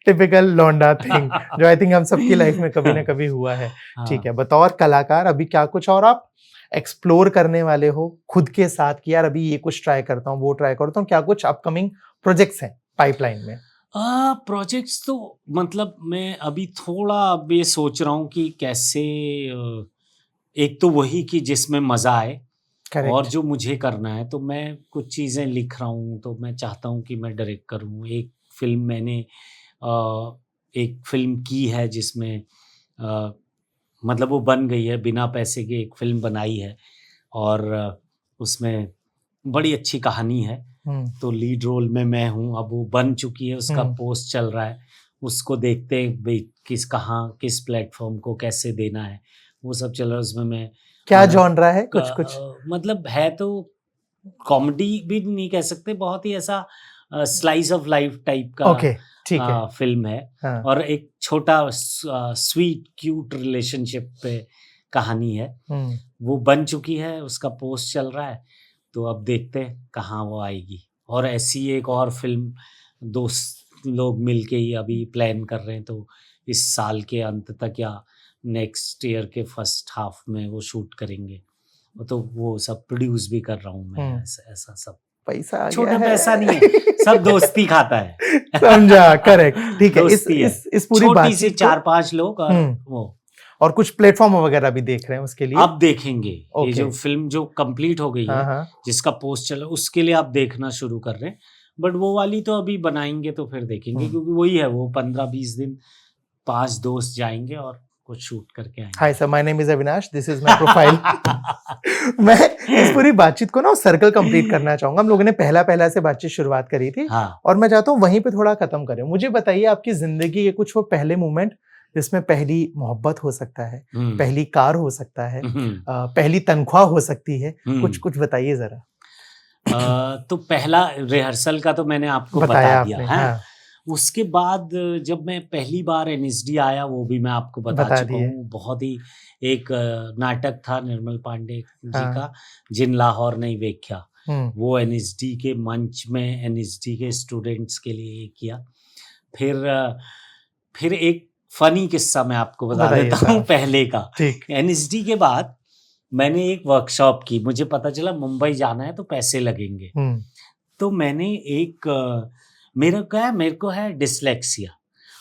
टिपिकल लौंडा थिंग जो आई थिंक हम सबकी लाइफ में कभी ना कभी हुआ है। ठीक है, बतौर कलाकार अभी क्या कुछ और आप एक्सप्लोर करने वाले हो खुद के साथ कि यार अभी ये कुछ ट्राई करता हूँ, वो ट्राई करता हूँ? क्या कुछ अपकमिंग प्रोजेक्ट्स हैं पाइपलाइन में? प्रोजेक्ट्स तो मतलब मैं अभी थोड़ा अब ये सोच रहा हूँ कि कैसे, एक तो वही कि जिसमें मजा आए, और जो मुझे करना है। तो मैं कुछ चीज़ें लिख रहा हूँ, तो मैं चाहता हूँ कि मैं डायरेक्ट करूँ। एक फिल्म मैंने एक फिल्म की है जिसमें मतलब वो बन गई है, बिना पैसे के एक फिल्म बनाई है, और उसमें बड़ी अच्छी कहानी है। तो लीड रोल में मैं हूँ, अब वो बन चुकी है, उसका पोस्ट चल रहा है, उसको देखते हैं किस प्लेटफॉर्म को कैसे देना है, वो सब चल रहा है। उसमें मैं क्या जॉनरा है? कुछ मतलब है तो कॉमेडी भी नहीं कह सकते, बहुत ही ऐसा स्लाइस ऑफ लाइफ टाइप का फिल्म है। हाँ। और एक छोटा स्वीट क्यूट रिलेशनशिप पे कहानी है, वो बन चुकी है, उसका पोस्ट चल रहा है। तो अब देखते हैं कहाँ वो आएगी। और ऐसी एक और फिल्म दोस्त लोग मिलके ही अभी प्लान कर रहे हैं, तो इस साल के अंत तक या नेक्स्ट ईयर के फर्स्ट हाफ में वो शूट करेंगे। तो वो सब प्रोड्यूस भी कर रहा हूँ मैं। ऐसा सब पैसा छोटा पैसा नहीं है, सब दोस्ती खाता है। समझा, करेक्ट, ठीक है। इस पूरी छोटी सी 4-5 लोग और कुछ प्लेटफॉर्म वगैरह भी देख रहे हैं उसके लिए? अब देखेंगे। ये जो फिल्म जो कंप्लीट हो गई है, जिसका पोस्ट चला, उसके लिए आप देखना शुरू कर रहे हैं। बट वो वाली तो अभी बनाएंगे तो फिर देखेंगे, क्योंकि वही है, वो 15-20 दिन 5 दोस्त जाएंगे और कुछ शूट करके आएंगे। Hi sir, my name is Avinash, this is my profile. मैं इस पूरी बातचीत को ना सर्कल कंप्लीट करना चाहूंगा। हम लोगों ने पहला से बातचीत शुरुआत करी थी, और मैं चाहता हूँ वहीं पे थोड़ा खत्म करें। मुझे बताइए आपकी जिंदगी के कुछ वो पहले मोमेंट जिसमें पहली मोहब्बत हो सकता है, पहली कार हो सकता है, पहली तनख्वाह हो सकती है, कुछ बताइए जरा। तो पहला रिहर्सल का तो मैंने आपको बता दिया है। हाँ। उसके बाद जब मैं पहली बार NSD आया, वो भी मैं आपको बता चुका हूँ। बहुत ही एक नाटक था निर्मल पांडे जी का, जिन लाहौर नहीं वेख्या। वो एनएसडी के मंच में एनएसडी के स्टूडेंट्स के लिए किया। फिर एक फनी किस्सा मैं आपको बता देता हूँ पहले का। एनएसडी के बाद मैंने एक वर्कशॉप की, मुझे पता चला मुंबई जाना है तो पैसे लगेंगे। तो मैंने मेरे को है डिसलेक्सिया,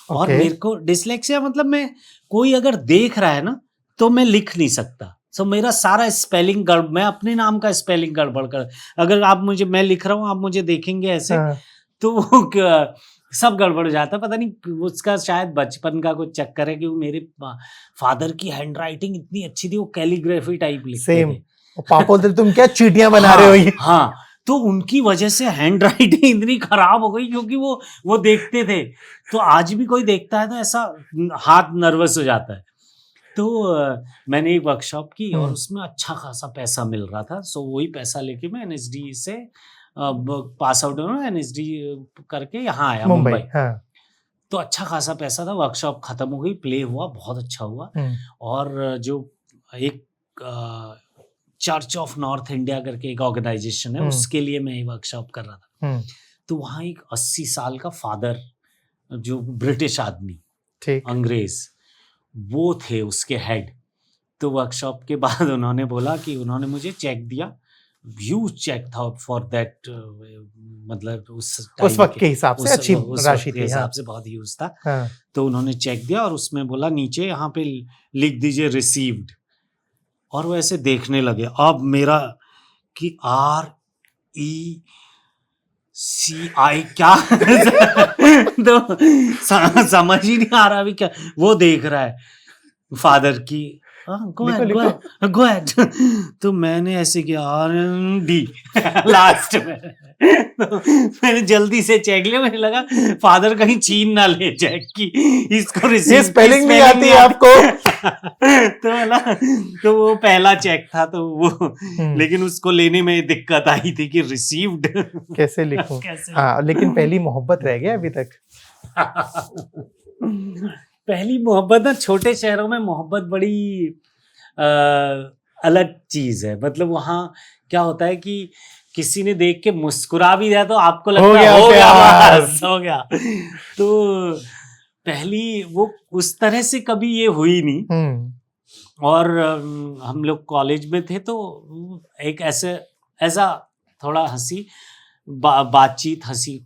और मेरे को डिसलेक्सिया मतलब मैं कोई अगर देख रहा है ना तो मैं लिख नहीं सकता। सो मेरा सारा स्पेलिंग मैं अपने नाम का स्पेलिंग गड़बड़ कर, अगर मैं लिख रहा हूँ, आप मुझे देखेंगे ऐसे तो वो सब गड़बड़ हो जाता है। पता नहीं उसका शायद बचपन का कुछ चक्कर है कि वो मेरे फादर की हैंडराइटिंग इतनी अच्छी थी, वो कैलीग्राफी टाइप लिखते थे। पापा बोलते तुम क्या चीटियां बना रहे हो ये। हाँ, तो उनकी वजह से हैंडराइटिंग इतनी खराब हो गई क्योंकि वो देखते थे। तो आज भी कोई देखता है तो ऐसा हाथ नर्वस हो जाता है। तो मैंने एक वर्कशॉप की और उसमें अच्छा खासा पैसा मिल रहा था। सो वही पैसा लेके मैं एनएसडी से पास आउट हुआ, एनएसडी करके यहाँ आया मुंबई। तो अच्छा खासा पैसा था। वर्कशॉप खत्म हो गई, प्ले हुआ, बहुत अच्छा हुआ। और जो एक चर्च ऑफ नॉर्थ इंडिया करके एक ऑर्गेनाइजेशन है, उसके लिए मैं वर्कशॉप कर रहा था। तो वहाँ एक 80 साल का फादर, जो ब्रिटिश आदमी, अंग्रेज, वो थे उसके हेड। तो वर्कशॉप के बाद उन्होंने बोला कि उन्होंने मुझे चेक दिया, ह्यूज चेक था फॉर दैट, मतलब उस वक्त के हिसाब से अच्छी राशि थी, हिसाब से बहुत ह्यूज था। तो उन्होंने चेक दिया और उसमें बोला नीचे यहाँ पे लिख दीजिए रिसीव्ड, और वो ऐसे देखने लगे। अब मेरा कि RECI क्या तो समझ ही नहीं आ रहा अभी क्या वो देख रहा है फादर की। Go ahead. तो मैंने ऐसे किया RND लास्ट में। तो मैंने जल्दी से चेक लिया, मुझे लगा फादर कहीं छीन ना ले चेक की, इसको रिसीव स्पेलिंग नहीं आती है आपको। तो वो पहला चेक था, तो वो लेकिन उसको लेने में दिक्कत आई थी कि रिसीव्ड कैसे लिखूं। हाँ, लेकिन पहली मोहब्बत रह गया अभी तक। पहली मोहब्बत ना, छोटे शहरों में मोहब्बत बड़ी अलग चीज है। मतलब वहाँ क्या होता है कि किसी ने देख के मुस्कुरा भी दिया तो आपको लगता है हो गया। तो पहली वो उस तरह से कभी ये हुई नहीं। और हम लोग कॉलेज में थे तो एक ऐसा थोड़ा हंसी बातचीत हंसी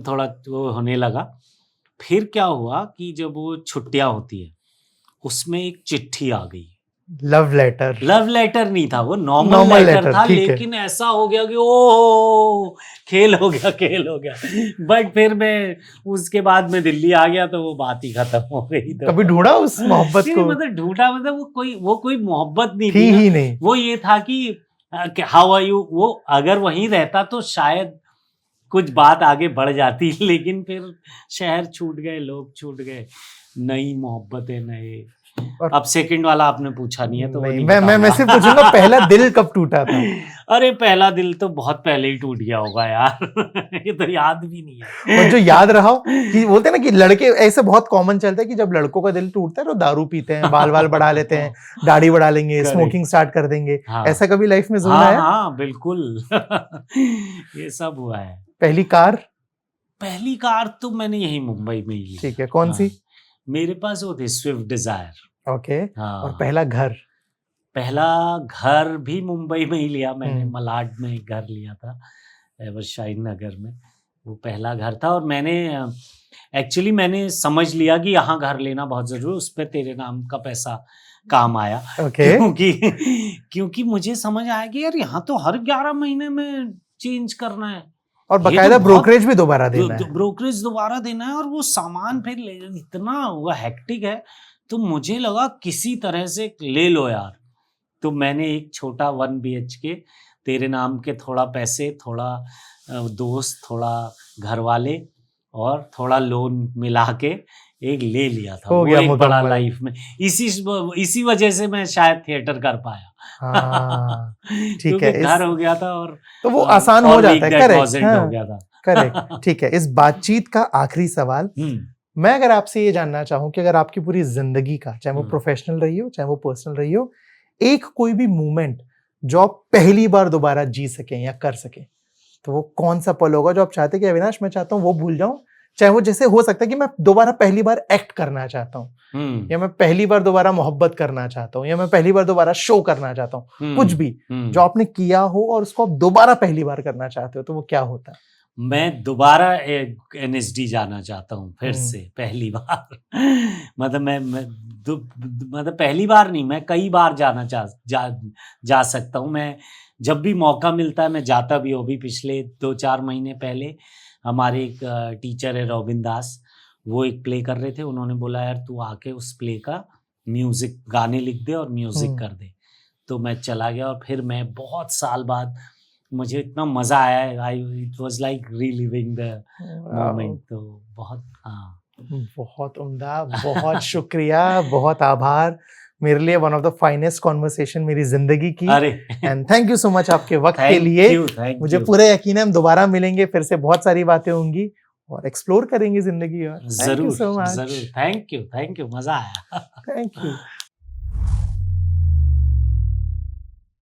थोड़ा वो होने लगा। फिर क्या हुआ कि जब वो छुट्टियां होती है उसमें एक चिट्ठी आ गई। लव लेटर नहीं था वो, नॉर्मल लेटर था, लेकिन ऐसा हो गया कि ओ खेल हो गया। बट फिर मैं उसके बाद में दिल्ली आ गया तो वो बात ही खत्म हो गई। तो कभी ढूंढा उस मोहब्बत को? मतलब ढूंढा, मतलब वो कोई मोहब्बत नहीं थी ही नहीं। वो ये था कि हाउ आर यू। वो अगर वहीं रहता तो शायद कुछ बात आगे बढ़ जाती, लेकिन फिर शहर छूट गए, लोग छूट गए, नई मोहब्बतें नए। अब सेकंड वाला आपने पूछा नहीं है तो नहीं, मैं सिर्फ पूछूंगा पहला दिल कब टूटा था? अरे पहला दिल तो बहुत पहले ही टूट गया होगा यार। ये तो याद भी नहीं है। और जो याद रहा हो कि बोलते हैं ना कि लड़के ऐसे बहुत कॉमन चलता है कि जब लड़कों का दिल टूटता है तो दारू पीते हैं, बाल बढ़ा लेते हैं, दाढ़ी बढ़ा लेंगे, स्मोकिंग स्टार्ट कर देंगे। ऐसा कभी लाइफ में जोन आया? हाँ बिल्कुल। ये सब हुआ है। पहली कार तो मैंने यही मुंबई में ही ली। ठीक है, कौन सी? मेरे पास वो थी स्विफ्ट डिजायर। ओके। और पहला घर भी मुंबई में ही लिया मैंने। मलाड में एक घर लिया था, शाहीन नगर में। वो पहला घर था और मैंने समझ लिया कि यहाँ घर लेना बहुत जरूरी, उस पर तेरे नाम का पैसा काम आया। क्योंकि मुझे समझ आया कि यार यहाँ तो हर 11 महीने में चेंज करना है और बकायदा ब्रोकरेज भी दोबारा देना है। और वो सामान फिर इतना वो हेक्टिक है। तो मुझे लगा किसी तरह से ले लो यार। तो मैंने एक छोटा 1 BHK तेरे नाम के, थोड़ा पैसे, थोड़ा दोस्त, थोड़ा घर वाले और थोड़ा लोन मिला के एक ले लिया था। वो एक बड़ा लाइफ में इसी वजह से मैं शायद थिएटर कर पाया। ठीक है, घर हो गया था और तो वो आसान हो जाता है। करेक्ट। ठीक है, इस बातचीत का आखिरी सवाल मैं अगर आपसे ये जानना चाहूँ कि अगर आपकी पूरी जिंदगी का, चाहे वो प्रोफेशनल रही हो चाहे वो पर्सनल रही हो, एक कोई भी मोमेंट जो आप पहली बार दोबारा जी सकें या कर सकें, तो वो कौन सा पल होगा जो आप चाहते हैं कि अविनाश मैं चाहता हूँ वो भूल जाऊं? चाहे वो जैसे हो सकता है कि मैं दोबारा पहली बार एक्ट करना चाहता हूँ, या मैं पहली बार दोबारा मोहब्बत करना चाहता हूँ, या मैं पहली बार दोबारा शो करना चाहता हूँ, कुछ भी जो आपने किया हो और उसको आप दोबारा पहली बार करना चाहते हो, तो वो क्या होता है? मैं दोबारा एनएसडी जाना चाहता हूँ फिर से पहली बार। मतलब मतलब पहली बार नहीं, मैं कई बार जा सकता हूँ। मैं जब भी मौका मिलता है मैं जाता भी हूँ। अभी पिछले 2-4 महीने पहले हमारे एक टीचर है रॉबिन दास, वो एक प्ले कर रहे थे। उन्होंने बोला यार तू आके उस प्ले का म्यूजिक गाने लिख दे और म्यूजिक कर दे। तो मैं चला गया और फिर मैं बहुत साल बाद, मुझे इतना मजा आया है, it was like reliving the moment. तो बहुत बहुत उम्दा, बहुत शुक्रिया, बहुत आभार। मेरे लिए one of the finest conversation मेरी जिंदगी की। अरे and thank you so much आपके वक्त के लिए। मुझे पूरा यकीन है हम दोबारा मिलेंगे, फिर से बहुत सारी बातें होंगी और एक्सप्लोर करेंगे जिंदगी। और जरूर जरूर, थैंक यू, मजा आया। Thank you.